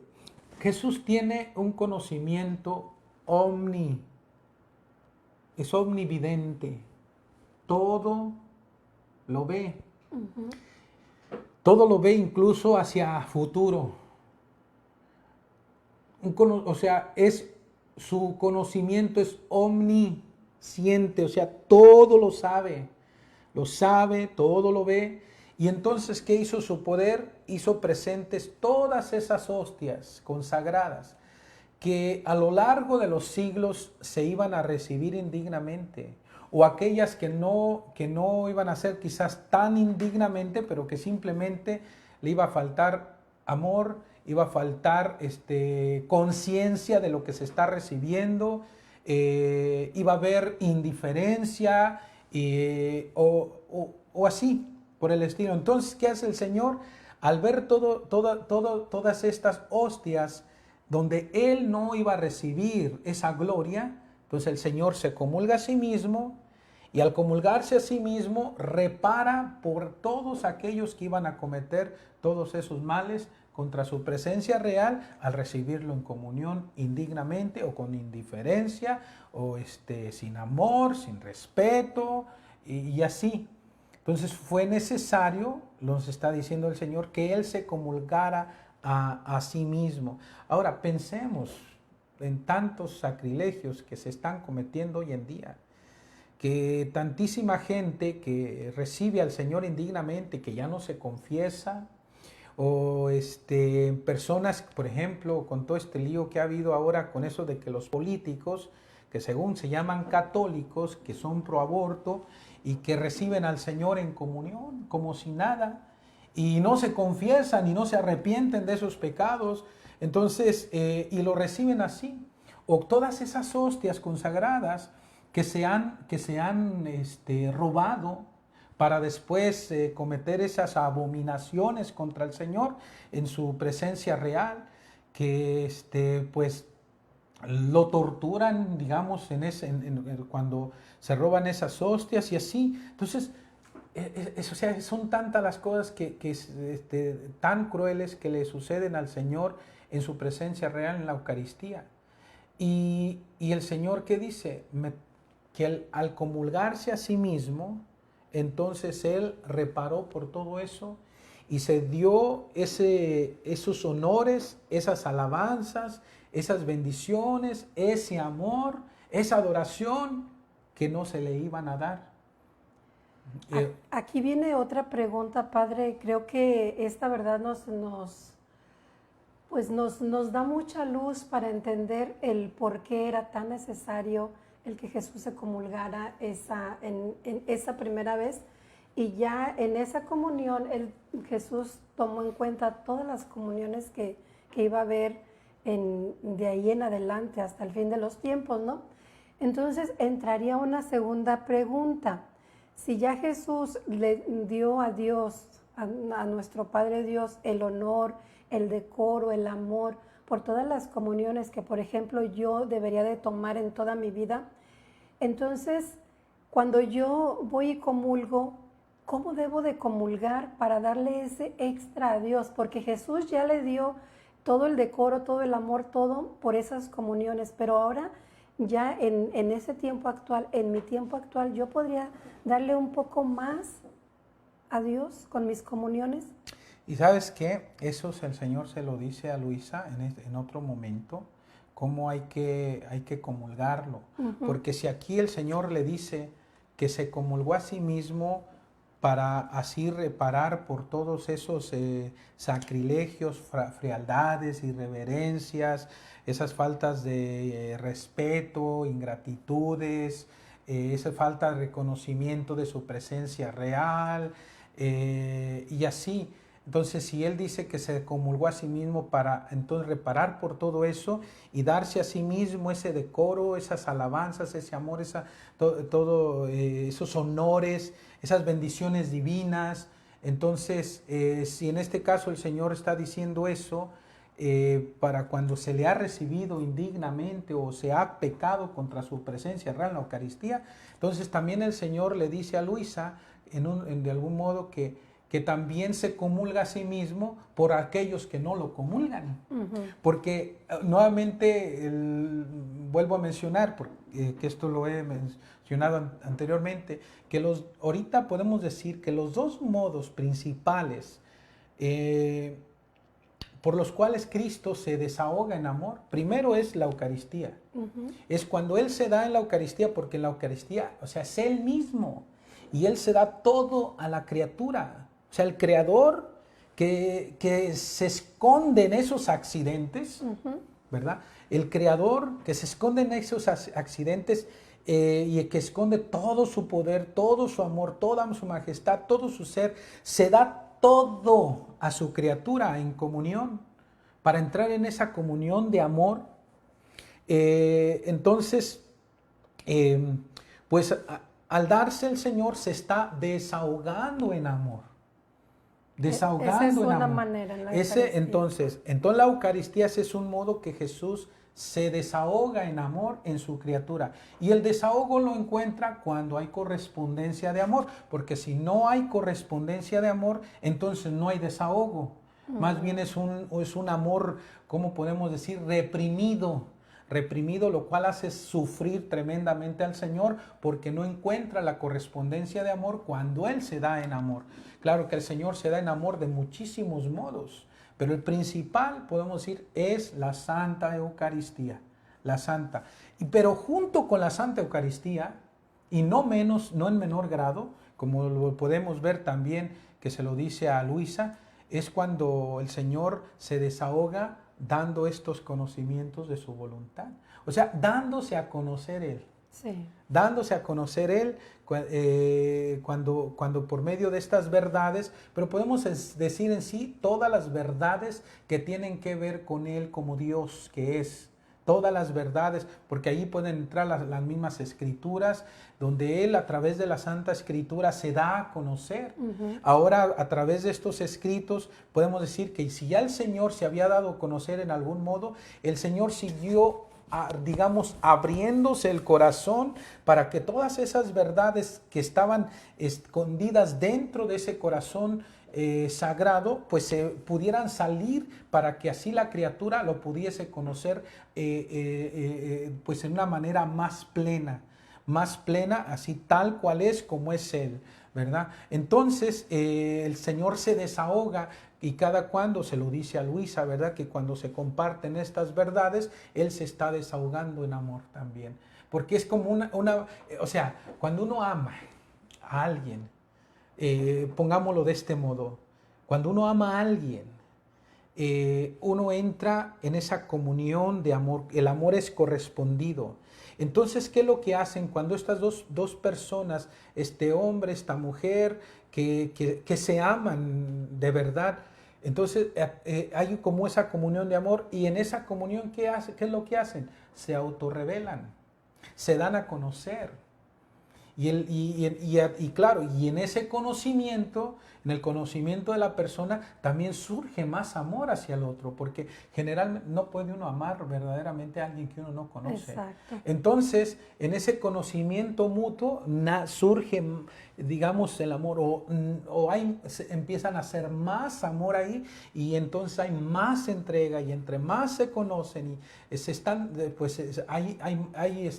Jesús tiene un conocimiento es omnividente, todo lo ve, todo lo ve incluso hacia futuro. O sea, su conocimiento es omnisciente, o sea, todo lo sabe, todo lo ve. Y entonces, ¿qué hizo su poder? Hizo presentes todas esas hostias consagradas que a lo largo de los siglos se iban a recibir indignamente, o aquellas que no iban a ser quizás tan indignamente, pero que simplemente le iba a faltar amor, iba a faltar conciencia de lo que se está recibiendo, iba a haber indiferencia o así, por el estilo. Entonces, ¿qué hace el Señor? Al ver todas estas hostias donde Él no iba a recibir esa gloria, entonces el Señor se comulga a sí mismo, y al comulgarse a sí mismo repara por todos aquellos que iban a cometer todos esos males contra su presencia real al recibirlo en comunión indignamente o con indiferencia o sin amor, sin respeto y así. Entonces fue necesario, nos está diciendo el Señor, que Él se comulgara a sí mismo. Ahora pensemos en tantos sacrilegios que se están cometiendo hoy en día, que tantísima gente que recibe al Señor indignamente, que ya no se confiesa, o personas, por ejemplo, con todo este lío que ha habido ahora con eso de que los políticos, que según se llaman católicos, que son pro aborto y que reciben al Señor en comunión como si nada, y no se confiesan y no se arrepienten de esos pecados, entonces, y lo reciben así. O todas esas hostias consagradas que se han robado para después cometer esas abominaciones contra el Señor en su presencia real, que pues lo torturan, digamos, cuando se roban esas hostias y así. Entonces, o sea, son tantas las cosas tan crueles que le suceden al Señor en su presencia real en la Eucaristía. Y el Señor, ¿qué dice? Que al comulgarse a sí mismo, entonces Él reparó por todo eso y se dio esos honores, esas alabanzas, esas bendiciones, ese amor, esa adoración que no se le iban a dar. Aquí viene otra pregunta, Padre. Creo que esta verdad nos da mucha luz para entender el por qué era tan necesario el que Jesús se comulgara en esa primera vez. Y ya en esa comunión Jesús tomó en cuenta todas las comuniones que iba a haber de ahí en adelante hasta el fin de los tiempos, ¿no? Entonces entraría una segunda pregunta. Si ya Jesús le dio a Dios, a nuestro Padre Dios, el honor, el decoro, el amor, por todas las comuniones que, por ejemplo, yo debería de tomar en toda mi vida, entonces, cuando yo voy y comulgo, ¿cómo debo de comulgar para darle ese extra a Dios? Porque Jesús ya le dio todo el decoro, todo el amor, todo por esas comuniones, pero ahora ya en ese tiempo actual, en mi tiempo actual, yo podría darle un poco más a Dios con mis comuniones. Y ¿sabes qué? Eso el Señor se lo dice a Luisa en otro momento, cómo hay que comulgarlo. Porque si aquí el Señor le dice que se comulgó a sí mismo para así reparar por todos esos sacrilegios, frialdades, irreverencias, esas faltas de respeto, ingratitudes, esa falta de reconocimiento de su presencia real, y así. Entonces, si Él dice que se comulgó a sí mismo para entonces reparar por todo eso y darse a sí mismo ese decoro, esas alabanzas, ese amor, esos honores, esas bendiciones divinas. Entonces, si en este caso el Señor está diciendo eso, para cuando se le ha recibido indignamente o se ha pecado contra su presencia real en la Eucaristía, entonces también el Señor le dice a Luisa, de algún modo, que también se comulga a sí mismo por aquellos que no lo comulgan. Porque nuevamente, vuelvo a mencionar, que esto lo he mencionado anteriormente, que ahorita podemos decir que los dos modos principales por los cuales Cristo se desahoga en amor, primero es la Eucaristía. Es cuando Él se da en la Eucaristía, porque en la Eucaristía, o sea, es Él mismo, y Él se da todo a la criatura. O sea, el Creador que se esconde en esos accidentes, ¿verdad? El Creador que se esconde en esos accidentes y que esconde todo su poder, todo su amor, toda su majestad, todo su ser, se da todo a su criatura en comunión, para entrar en esa comunión de amor. Entonces, pues al darse el Señor se está desahogando en amor. Desahogando esa es una amor. manera en la Eucaristía. Entonces la Eucaristía es un modo que Jesús se desahoga en amor en su criatura. Y el desahogo lo encuentra cuando hay correspondencia de amor, porque si no hay correspondencia de amor, entonces no hay desahogo. Más bien es un amor, ¿cómo podemos decir? Reprimido, lo cual hace sufrir tremendamente al Señor porque no encuentra la correspondencia de amor cuando Él se da en amor. Claro que el Señor se da en amor de muchísimos modos, pero el principal, podemos decir, es la Santa Eucaristía, la Santa. Pero junto con la Santa Eucaristía, y no en menor grado, como lo podemos ver también que se lo dice a Luisa, es cuando el Señor se desahoga dando estos conocimientos de su voluntad. O sea, dándose a conocer Él. Sí. Dándose a conocer Él cuando por medio de estas verdades, pero podemos decir en sí todas las verdades que tienen que ver con Él como Dios que es. Todas las verdades, porque ahí pueden entrar las mismas escrituras, donde Él a través de la Santa Escritura se da a conocer. Ahora, a través de estos escritos, podemos decir que si ya el Señor se había dado a conocer en algún modo, el Señor siguió, digamos, abriéndose el corazón para que todas esas verdades que estaban escondidas dentro de ese corazón sagrado, pues se pudieran salir para que así la criatura lo pudiese conocer pues en una manera más plena, así tal cual es como es Él, ¿verdad? Entonces el Señor se desahoga y cada cuando se lo dice a Luisa, ¿verdad? Que cuando se comparten estas verdades, Él se está desahogando en amor también, porque es como o sea, cuando uno ama a alguien, pongámoslo de este modo, cuando uno ama a alguien, uno entra en esa comunión de amor, el amor es correspondido. Entonces, ¿qué es lo que hacen cuando estas dos personas, este hombre, esta mujer, que se aman de verdad? Entonces, hay como esa comunión de amor, y en esa comunión, ¿qué es lo que hacen? Se autorrevelan, se dan a conocer. Y claro, y en ese conocimiento, en el conocimiento de la persona, también surge más amor hacia el otro, porque generalmente no puede uno amar verdaderamente a alguien que uno no conoce. Exacto. Entonces, en ese conocimiento mutuo surge, digamos, el amor, empiezan a hacer más amor ahí, y entonces hay más entrega, y entre más se conocen y pues hay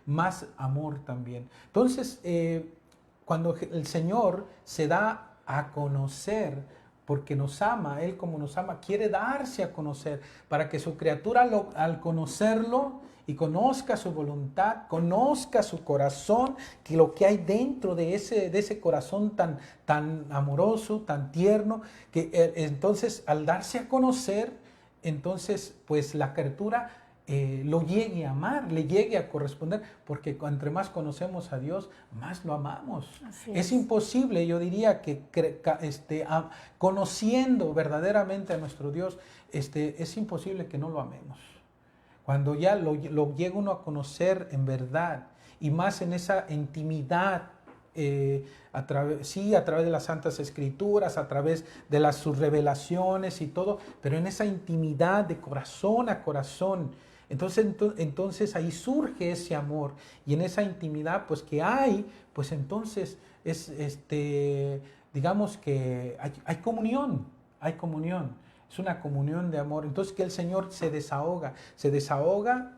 más amor también. Entonces, cuando el Señor se da a conocer porque nos ama. Él, como nos ama, quiere darse a conocer para que su criatura al conocerlo y conozca su voluntad, conozca su corazón, que lo que hay dentro de ese corazón tan amoroso, tan tierno, que entonces al darse a conocer, entonces pues la criatura lo llegue a amar, le llegue a corresponder, porque entre más conocemos a Dios, más lo amamos. Es imposible, yo diría, que conociendo verdaderamente a nuestro Dios, es imposible que no lo amemos. Cuando ya lo llega uno a conocer en verdad, y más en esa intimidad, a través de las Santas Escrituras, a través de sus revelaciones y todo, pero en esa intimidad de corazón a corazón, entonces ahí surge ese amor, y en esa intimidad pues que hay, pues entonces digamos que hay comunión, es una comunión de amor. Entonces que el Señor se desahoga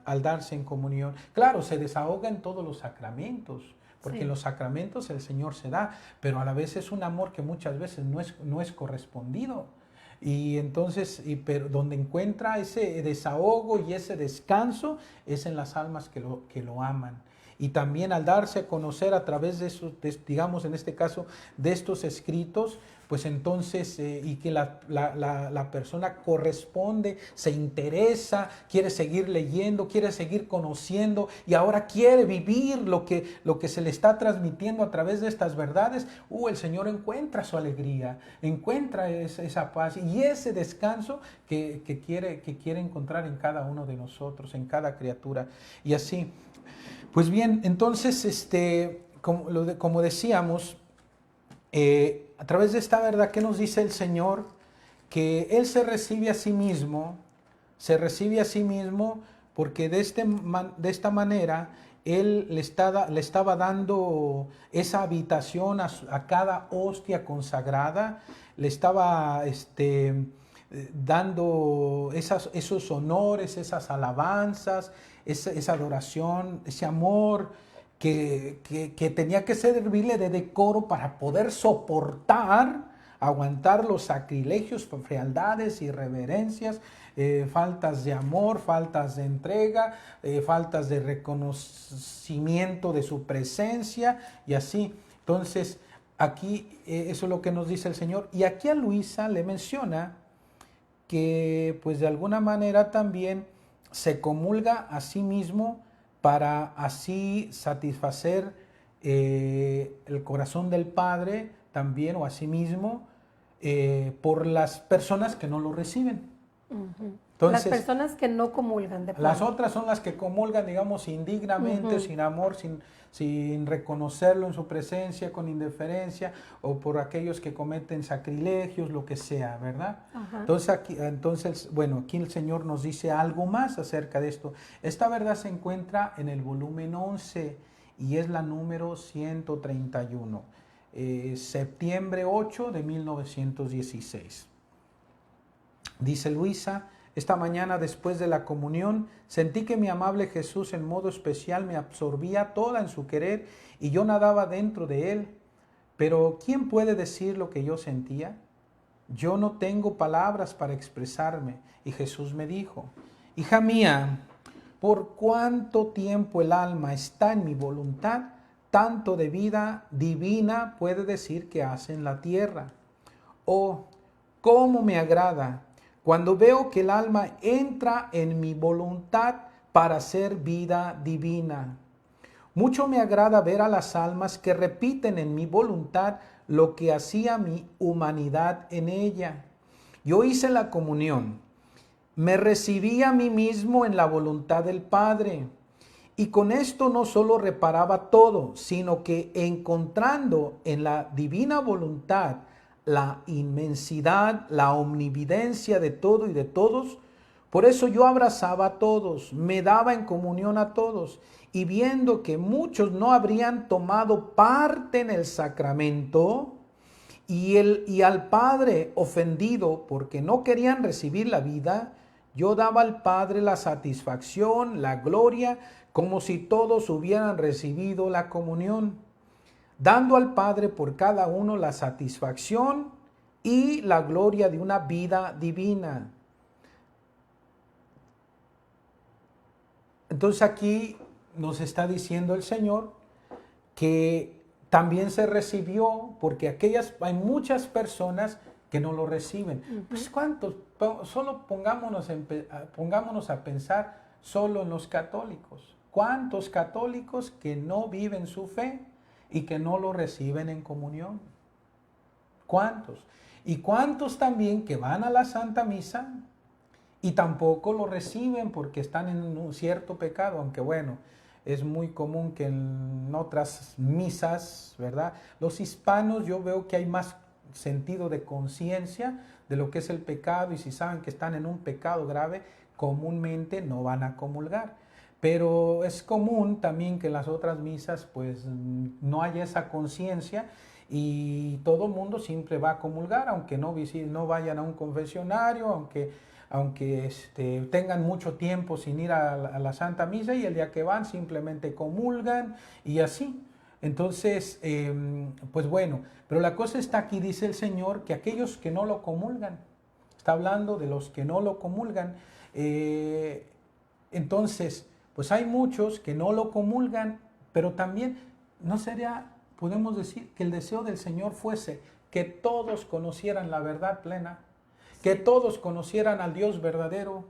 al darse en comunión. Claro, se desahoga en todos los sacramentos, porque en los sacramentos el Señor se da, pero a la vez es un amor que muchas veces no es correspondido. Y entonces, pero donde encuentra ese desahogo y ese descanso es en las almas que lo aman. Y también al darse a conocer a través de esos, digamos en este caso, de estos escritos, pues entonces, y que la persona corresponde, se interesa, quiere seguir leyendo, quiere seguir conociendo, y ahora quiere vivir lo que se le está transmitiendo a través de estas verdades, el Señor encuentra su alegría, encuentra esa paz y ese descanso que quiere encontrar en cada uno de nosotros, en cada criatura. Y así, pues bien, entonces, como decíamos, a través de esta verdad, ¿qué nos dice el Señor? Que Él se recibe a sí mismo porque de esta manera Él le estaba dando esa habitación a cada hostia consagrada, le estaba dando esos honores, esas alabanzas, esa adoración, ese amor que tenía que servirle de decoro para poder aguantar los sacrilegios, fealdades, irreverencias, faltas de amor, faltas de entrega, faltas de reconocimiento de su presencia y así. Entonces, aquí eso es lo que nos dice el Señor. Y aquí a Luisa le menciona que pues de alguna manera también se comulga a sí mismo para así satisfacer el corazón del Padre también, o a sí mismo, por las personas que no lo reciben. Uh-huh. Entonces, las personas que no comulgan. Las otras son las que comulgan, digamos, indignamente, uh-huh, sin amor, sin reconocerlo en su presencia, con indiferencia, o por aquellos que cometen sacrilegios, lo que sea, ¿verdad? Uh-huh. Entonces, bueno, aquí el Señor nos dice algo más acerca de esto. Esta verdad se encuentra en el volumen 11 y es la número 131, septiembre 8 de 1916. Dice Luisa: esta mañana, después de la comunión, sentí que mi amable Jesús en modo especial me absorbía toda en su querer y yo nadaba dentro de él. Pero ¿quién puede decir lo que yo sentía? Yo no tengo palabras para expresarme. Y Jesús me dijo: hija mía, por cuánto tiempo el alma está en mi voluntad, tanto de vida divina puede decir que hace en la tierra. Oh, cómo me agrada cuando veo que el alma entra en mi voluntad para hacer vida divina. Mucho me agrada ver a las almas que repiten en mi voluntad lo que hacía mi humanidad en ella. Yo hice la comunión, me recibí a mí mismo en la voluntad del Padre, y con esto no solo reparaba todo, sino que encontrando en la divina voluntad la inmensidad, la omnividencia de todo y de todos, por eso yo abrazaba a todos, me daba en comunión a todos, y viendo que muchos no habrían tomado parte en el sacramento, y al Padre ofendido porque no querían recibir la vida, yo daba al Padre la satisfacción, la gloria, como si todos hubieran recibido la comunión, dando al Padre por cada uno la satisfacción y la gloria de una vida divina. Entonces aquí nos está diciendo el Señor que también se recibió, porque hay muchas personas que no lo reciben. Pues ¿cuántos? Solo pongámonos a pensar solo en los católicos. ¿Cuántos católicos que no viven su fe y que no lo reciben en comunión? ¿Cuántos? Y cuántos también que van a la Santa Misa y tampoco lo reciben porque están en un cierto pecado, aunque bueno, es muy común que en otras misas, ¿verdad? Los hispanos, yo veo que hay más sentido de conciencia de lo que es el pecado, y si saben que están en un pecado grave, comúnmente no van a comulgar. Pero es común también que en las otras misas pues no haya esa conciencia y todo el mundo siempre va a comulgar, aunque no vayan a un confesionario, aunque tengan mucho tiempo sin ir a la Santa Misa, y el día que van simplemente comulgan y así. Entonces, pues bueno, pero la cosa está aquí, dice el Señor, que aquellos que no lo comulgan, está hablando de los que no lo comulgan, entonces, pues hay muchos que no lo comulgan, pero también no sería, podemos decir, que el deseo del Señor fuese que todos conocieran la verdad plena, que todos conocieran al Dios verdadero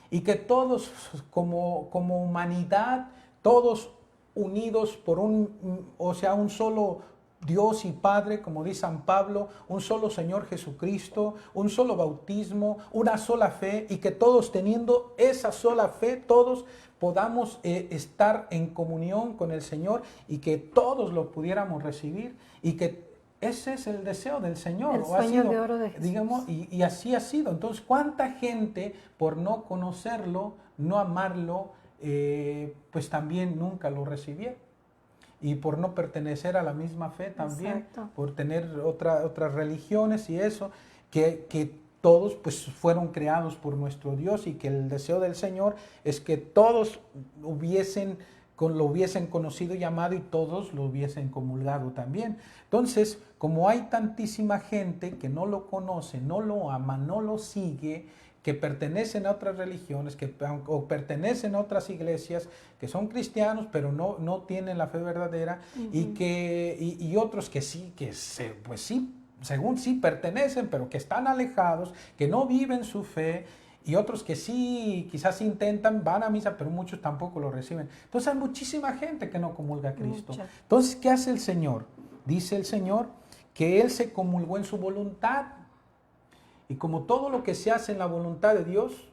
y que todos como humanidad, todos unidos por un solo Dios y Padre, como dice San Pablo, un solo Señor Jesucristo, un solo bautismo, una sola fe, y que todos teniendo esa sola fe, todos podamos estar en comunión con el Señor y que todos lo pudiéramos recibir, y que ese es el deseo del Señor. El sueño de oro de Jesús. Digamos, y así ha sido. Entonces, ¿cuánta gente por no conocerlo, no amarlo, pues también nunca lo recibieron? Y por no pertenecer a la misma fe también, exacto, por tener otras religiones y eso, que todos pues fueron creados por nuestro Dios, y que el deseo del Señor es que todos lo hubiesen conocido y amado, y todos lo hubiesen comulgado también. Entonces, como hay tantísima gente que no lo conoce, no lo ama, no lo sigue, que pertenecen a otras religiones, o pertenecen a otras iglesias, que son cristianos, pero no tienen la fe verdadera, y otros que sí, pues sí, según sí pertenecen, pero que están alejados, que no viven su fe, y otros que sí, quizás intentan, van a misa, pero muchos tampoco lo reciben. Entonces hay muchísima gente que no comulga a Cristo. Entonces, ¿qué hace el Señor? Dice el Señor que Él se comulgó en su voluntad. Y como todo lo que se hace en la voluntad de Dios,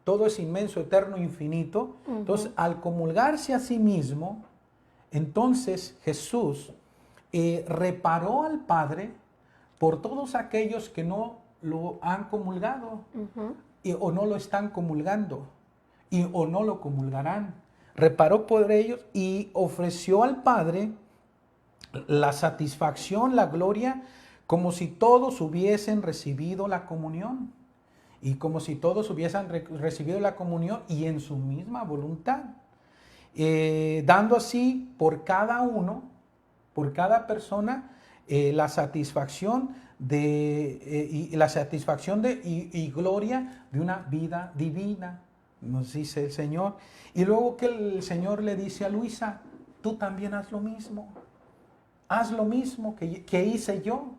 todo es inmenso, eterno, infinito. Entonces, al comulgarse a sí mismo, entonces Jesús reparó al Padre por todos aquellos que no lo han comulgado, o no lo están comulgando, o no lo comulgarán. Reparó por ellos y ofreció al Padre la satisfacción, la gloria, como si todos hubiesen recibido la comunión, y como si todos hubiesen recibido la comunión y en su misma voluntad, dando así por cada uno, por cada persona, la satisfacción y gloria de una vida divina, nos dice el Señor. Y luego que el Señor le dice a Luisa, tú también haz lo mismo que hice yo.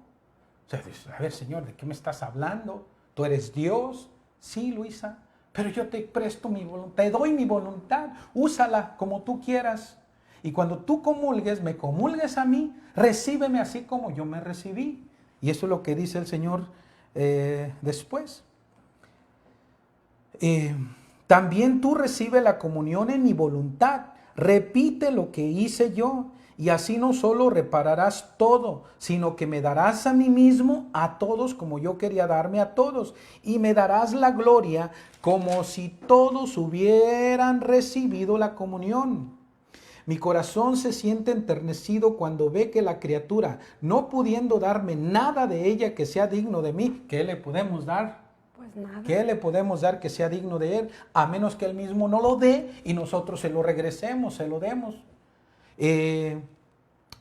O sea, a ver, Señor, ¿de qué me estás hablando? ¿Tú eres Dios? Sí, Luisa, pero yo te presto mi voluntad, te doy mi voluntad, úsala como tú quieras. Y cuando tú comulgues, me comulgues a mí, recíbeme así como yo me recibí. Y eso es lo que dice el Señor después. También tú recibes la comunión en mi voluntad, repite lo que hice yo. Y así no solo repararás todo, sino que me darás a mí mismo a todos como yo quería darme a todos. Y me darás la gloria como si todos hubieran recibido la comunión. Mi corazón se siente enternecido cuando ve que la criatura, no pudiendo darme nada de ella que sea digno de mí, ¿qué le podemos dar? Pues nada. ¿Qué le podemos dar que sea digno de él? A menos que él mismo no lo dé y nosotros se lo regresemos, se lo demos.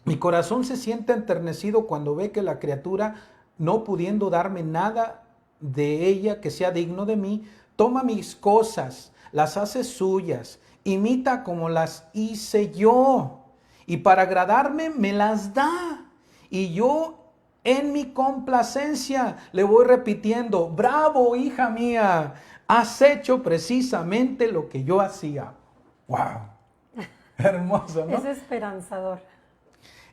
Mi corazón se siente enternecido cuando ve que la criatura no pudiendo darme nada de ella que sea digno de mí, toma mis cosas, las hace suyas, imita como las hice yo, y para agradarme me las da. Y yo en mi complacencia le voy repitiendo, bravo, hija mía, has hecho precisamente lo que yo hacía. ¡Wow! Hermoso, ¿no? Es esperanzador.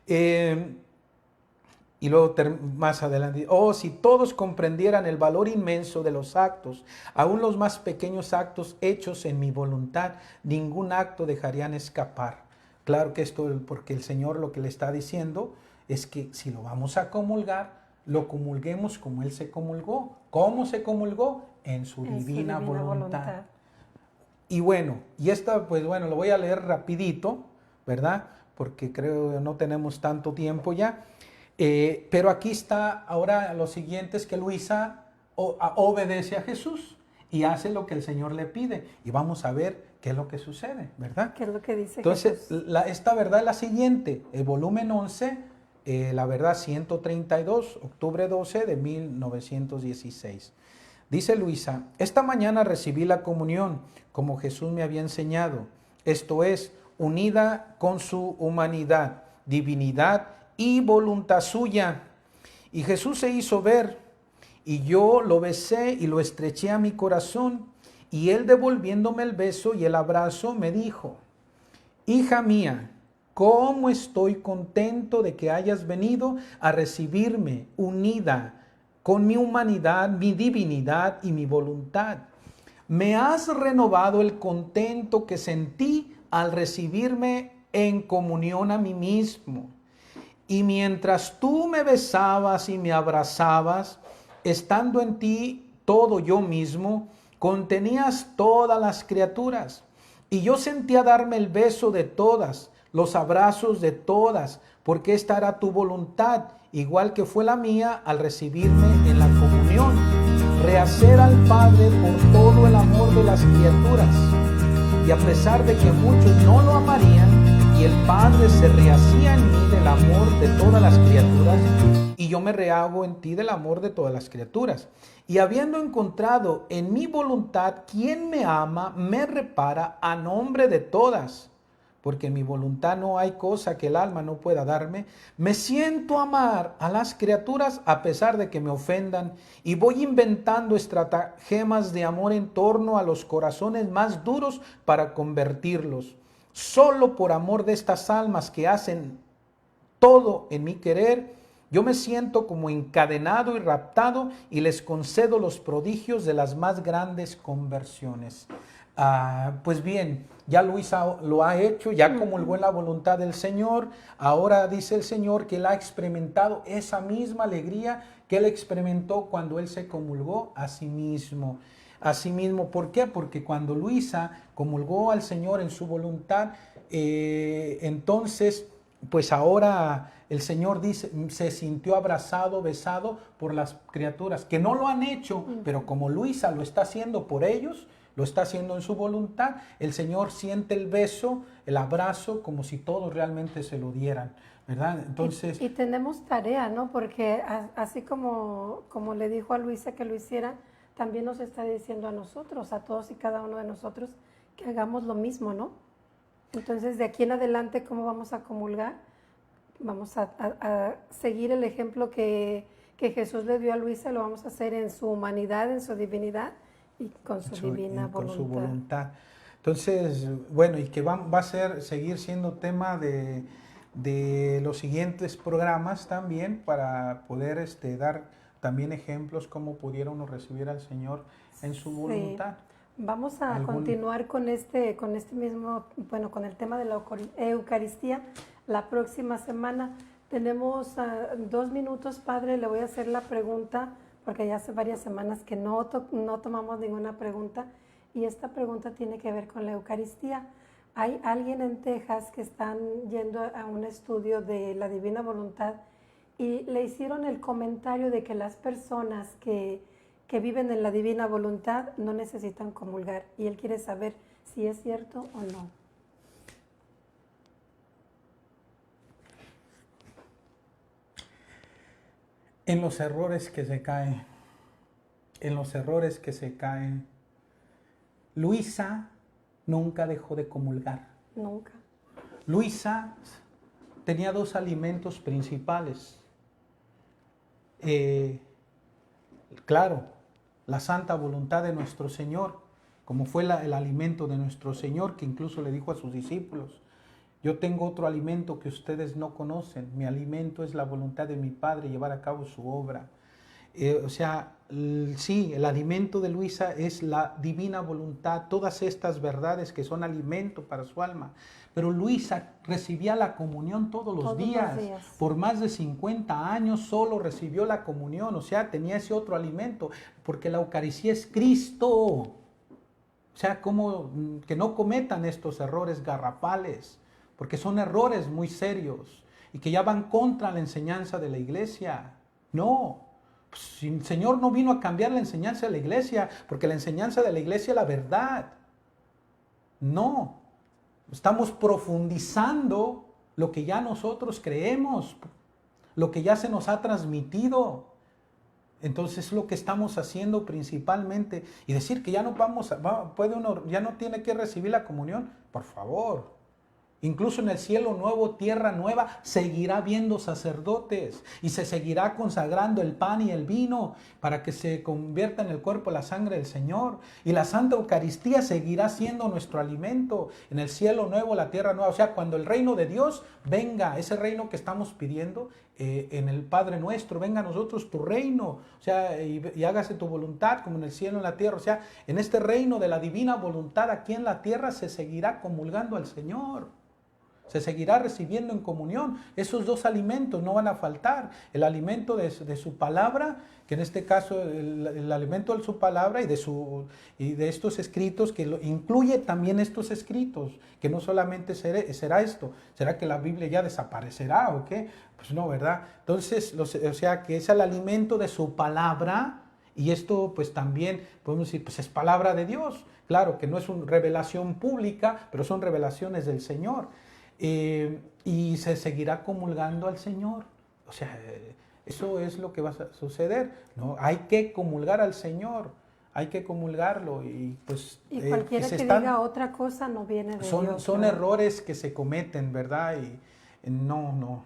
Y luego más adelante, oh, si todos comprendieran el valor inmenso de los actos, aún los más pequeños actos hechos en mi voluntad, ningún acto dejarían escapar. Claro que esto, porque el Señor lo que le está diciendo es que si lo vamos a comulgar, lo comulguemos como Él se comulgó. ¿Cómo se comulgó? En su divina voluntad. Y bueno, y esta, pues bueno, lo voy a leer rapidito, ¿verdad? Porque creo que no tenemos tanto tiempo ya. Pero aquí está ahora lo siguiente, es que Luisa obedece a Jesús y hace lo que el Señor le pide. Y vamos a ver qué es lo que sucede, ¿verdad? ¿Qué es lo que dice Entonces, Jesús? esta verdad es la siguiente, el volumen 11, la verdad 132, octubre 12 de 1916. Dice Luisa, esta mañana recibí la comunión como Jesús me había enseñado, esto es, unida con su humanidad, divinidad y voluntad suya. Y Jesús se hizo ver, y yo lo besé y lo estreché a mi corazón, y él devolviéndome el beso y el abrazo me dijo, hija mía, cómo estoy contento de que hayas venido a recibirme unida con mi humanidad, mi divinidad y mi voluntad. Me has renovado el contento que sentí al recibirme en comunión a mí mismo. Y mientras tú me besabas y me abrazabas, estando en ti todo yo mismo, contenías todas las criaturas. Y yo sentía darme el beso de todas, los abrazos de todas, porque esta era tu voluntad, igual que fue la mía al recibirme en la comunión. Rehacer al Padre por todo el amor de las criaturas. Y a pesar de que muchos no lo amarían, y el Padre se rehacía en mí del amor de todas las criaturas, y yo me rehago en ti del amor de todas las criaturas. Y habiendo encontrado en mi voluntad quien me ama, me repara a nombre de todas, porque en mi voluntad no hay cosa que el alma no pueda darme, me siento amar a las criaturas a pesar de que me ofendan, y voy inventando estratagemas de amor en torno a los corazones más duros para convertirlos. Solo por amor de estas almas que hacen todo en mi querer, yo me siento como encadenado y raptado y les concedo los prodigios de las más grandes conversiones. Pues bien, ya Luisa lo ha hecho, ya comulgó en la voluntad del Señor. Ahora dice el Señor que él ha experimentado esa misma alegría que él experimentó cuando él se comulgó a sí mismo. Asimismo, ¿por qué? Porque cuando Luisa comulgó al Señor en su voluntad, entonces, pues ahora el Señor dice, se sintió abrazado, besado por las criaturas, que no lo han hecho, pero como Luisa lo está haciendo por ellos, lo está haciendo en su voluntad, el Señor siente el beso, el abrazo, como si todos realmente se lo dieran, ¿verdad? Entonces... Y tenemos tarea, ¿no? Porque así como le dijo a Luisa que lo hiciera, también nos está diciendo a nosotros, a todos y cada uno de nosotros, que hagamos lo mismo, ¿no? Entonces, de aquí en adelante, ¿cómo vamos a comulgar? Vamos a seguir el ejemplo que Jesús le dio a Luisa, lo vamos a hacer en su humanidad, en su divinidad y con su divina voluntad. Con su voluntad. Entonces, bueno, y que va a seguir siendo tema de los siguientes programas también, para poder dar también ejemplos cómo pudieron recibir al Señor en su voluntad. Sí. Vamos a continuar con este mismo, bueno, con el tema de la Eucaristía la próxima semana. Tenemos 2 minutos, Padre, le voy a hacer la pregunta, porque ya hace varias semanas que no tomamos ninguna pregunta, y esta pregunta tiene que ver con la Eucaristía. Hay alguien en Texas que están yendo a un estudio de la Divina Voluntad y le hicieron el comentario de que las personas que viven en la Divina Voluntad no necesitan comulgar, y él quiere saber si es cierto o no. en los errores que se caen, en los errores que se caen. Luisa nunca dejó de comulgar. Nunca. Luisa tenía dos alimentos principales. Claro, la santa voluntad de nuestro Señor, como fue el alimento de nuestro Señor, que incluso le dijo a sus discípulos: yo tengo otro alimento que ustedes no conocen, mi alimento es la voluntad de mi Padre, llevar a cabo su obra. Sí, el alimento de Luisa es la divina voluntad, todas estas verdades que son alimento para su alma. Pero Luisa recibía la comunión todos los días. Por más de 50 años solo recibió la comunión, o sea, tenía ese otro alimento, porque la Eucaristía es Cristo. O sea, como que no cometan estos errores garrafales, porque son errores muy serios y que ya van contra la enseñanza de la iglesia. No. Pues, el Señor no vino a cambiar la enseñanza de la iglesia, porque la enseñanza de la iglesia es la verdad. No, estamos profundizando lo que ya nosotros creemos, lo que ya se nos ha transmitido. Entonces es lo que estamos haciendo principalmente. Y decir que ya no ya no tiene que recibir la comunión, por favor. Incluso en el cielo nuevo, tierra nueva, seguirá habiendo sacerdotes y se seguirá consagrando el pan y el vino para que se convierta en el cuerpo y la sangre del Señor. Y la Santa Eucaristía seguirá siendo nuestro alimento en el cielo nuevo, la tierra nueva. O sea, cuando el reino de Dios venga, ese reino que estamos pidiendo en el Padre Nuestro, venga a nosotros tu reino, o sea, y hágase tu voluntad como en el cielo, en la tierra. O sea, en este reino de la divina voluntad aquí en la tierra se seguirá comulgando al Señor. Se seguirá recibiendo en comunión. Esos dos alimentos no van a faltar. El alimento de su palabra, que en este caso el alimento de su palabra y de estos escritos, que incluye también estos escritos, que no solamente será esto. ¿Será que la Biblia ya desaparecerá o qué? Pues no, ¿verdad? Entonces, o sea, que es el alimento de su palabra. Y esto pues también podemos decir, pues es palabra de Dios. Claro que no es una revelación pública, pero son revelaciones del Señor. Y se seguirá comulgando al Señor. O sea, eso es lo que va a suceder, ¿no? Hay que comulgar al Señor, hay que comulgarlo. Y pues y cualquiera que diga otra cosa no viene de Dios. Son errores que se cometen, ¿verdad? Y no,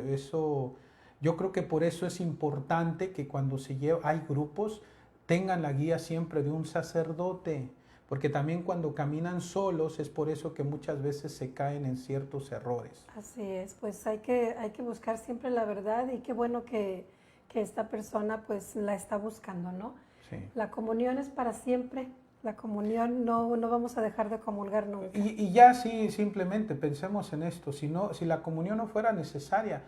eso, yo creo que por eso es importante que cuando hay grupos, tengan la guía siempre de un sacerdote. Porque también cuando caminan solos es por eso que muchas veces se caen en ciertos errores. Así es, pues hay que buscar siempre la verdad y qué bueno que esta persona pues la está buscando, ¿no? Sí. La comunión es para siempre, la comunión no vamos a dejar de comulgar nunca. Y ya sí, simplemente pensemos en esto, si la comunión no fuera necesaria,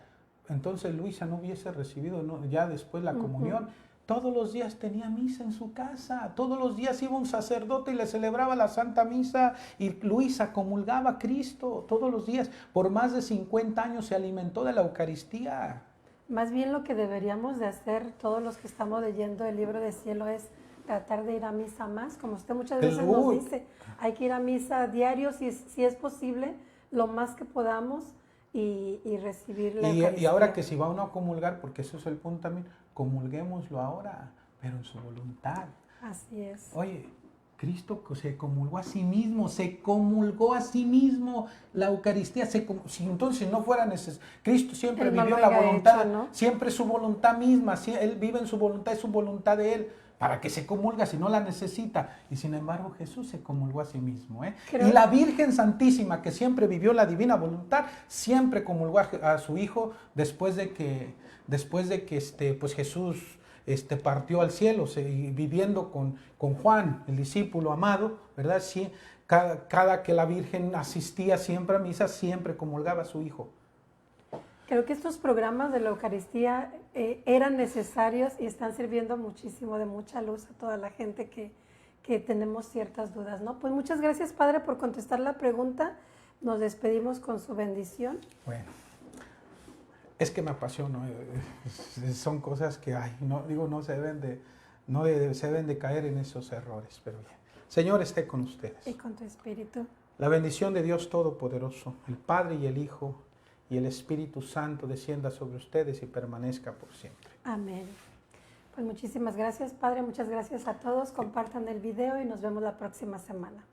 entonces Luisa no hubiese recibido ya después la comunión. Todos los días tenía misa en su casa, todos los días iba un sacerdote y le celebraba la Santa Misa y Luisa comulgaba a Cristo todos los días. Por más de 50 años se alimentó de la Eucaristía. Más bien lo que deberíamos de hacer todos los que estamos leyendo el libro de cielo es tratar de ir a misa más, como usted muchas veces nos dice, hay que ir a misa diario si es posible, lo más que podamos y recibir la Eucaristía. Y ahora que si va uno a comulgar, porque eso es el punto también, comulguémoslo ahora, pero en su voluntad. Así es. Oye, Cristo se comulgó a sí mismo, la Eucaristía, si entonces no fuera necesario, Cristo siempre vivió la voluntad, ¿no? Siempre su voluntad misma, Él vive en su voluntad, es su voluntad de Él, para que se comulga si no la necesita. Y sin embargo Jesús se comulgó a sí mismo. Y la Virgen Santísima, que siempre vivió la divina voluntad, siempre comulgó a su Hijo después de que pues Jesús partió al cielo, viviendo con Juan, el discípulo amado, ¿verdad? Sí, cada que la Virgen asistía siempre a misa, siempre comulgaba a su Hijo. Creo que estos programas de la Eucaristía eran necesarios y están sirviendo muchísimo de mucha luz a toda la gente que tenemos ciertas dudas, ¿no? Pues muchas gracias, Padre, por contestar la pregunta. Nos despedimos con su bendición. Bueno, es que me apasiona. Son cosas que no se deben de caer en esos errores, pero bien. Señor, esté con ustedes. Y con tu espíritu. La bendición de Dios Todopoderoso, el Padre y el Hijo, y el Espíritu Santo descienda sobre ustedes y permanezca por siempre. Amén. Pues muchísimas gracias, Padre. Muchas gracias a todos. Compartan el video y nos vemos la próxima semana.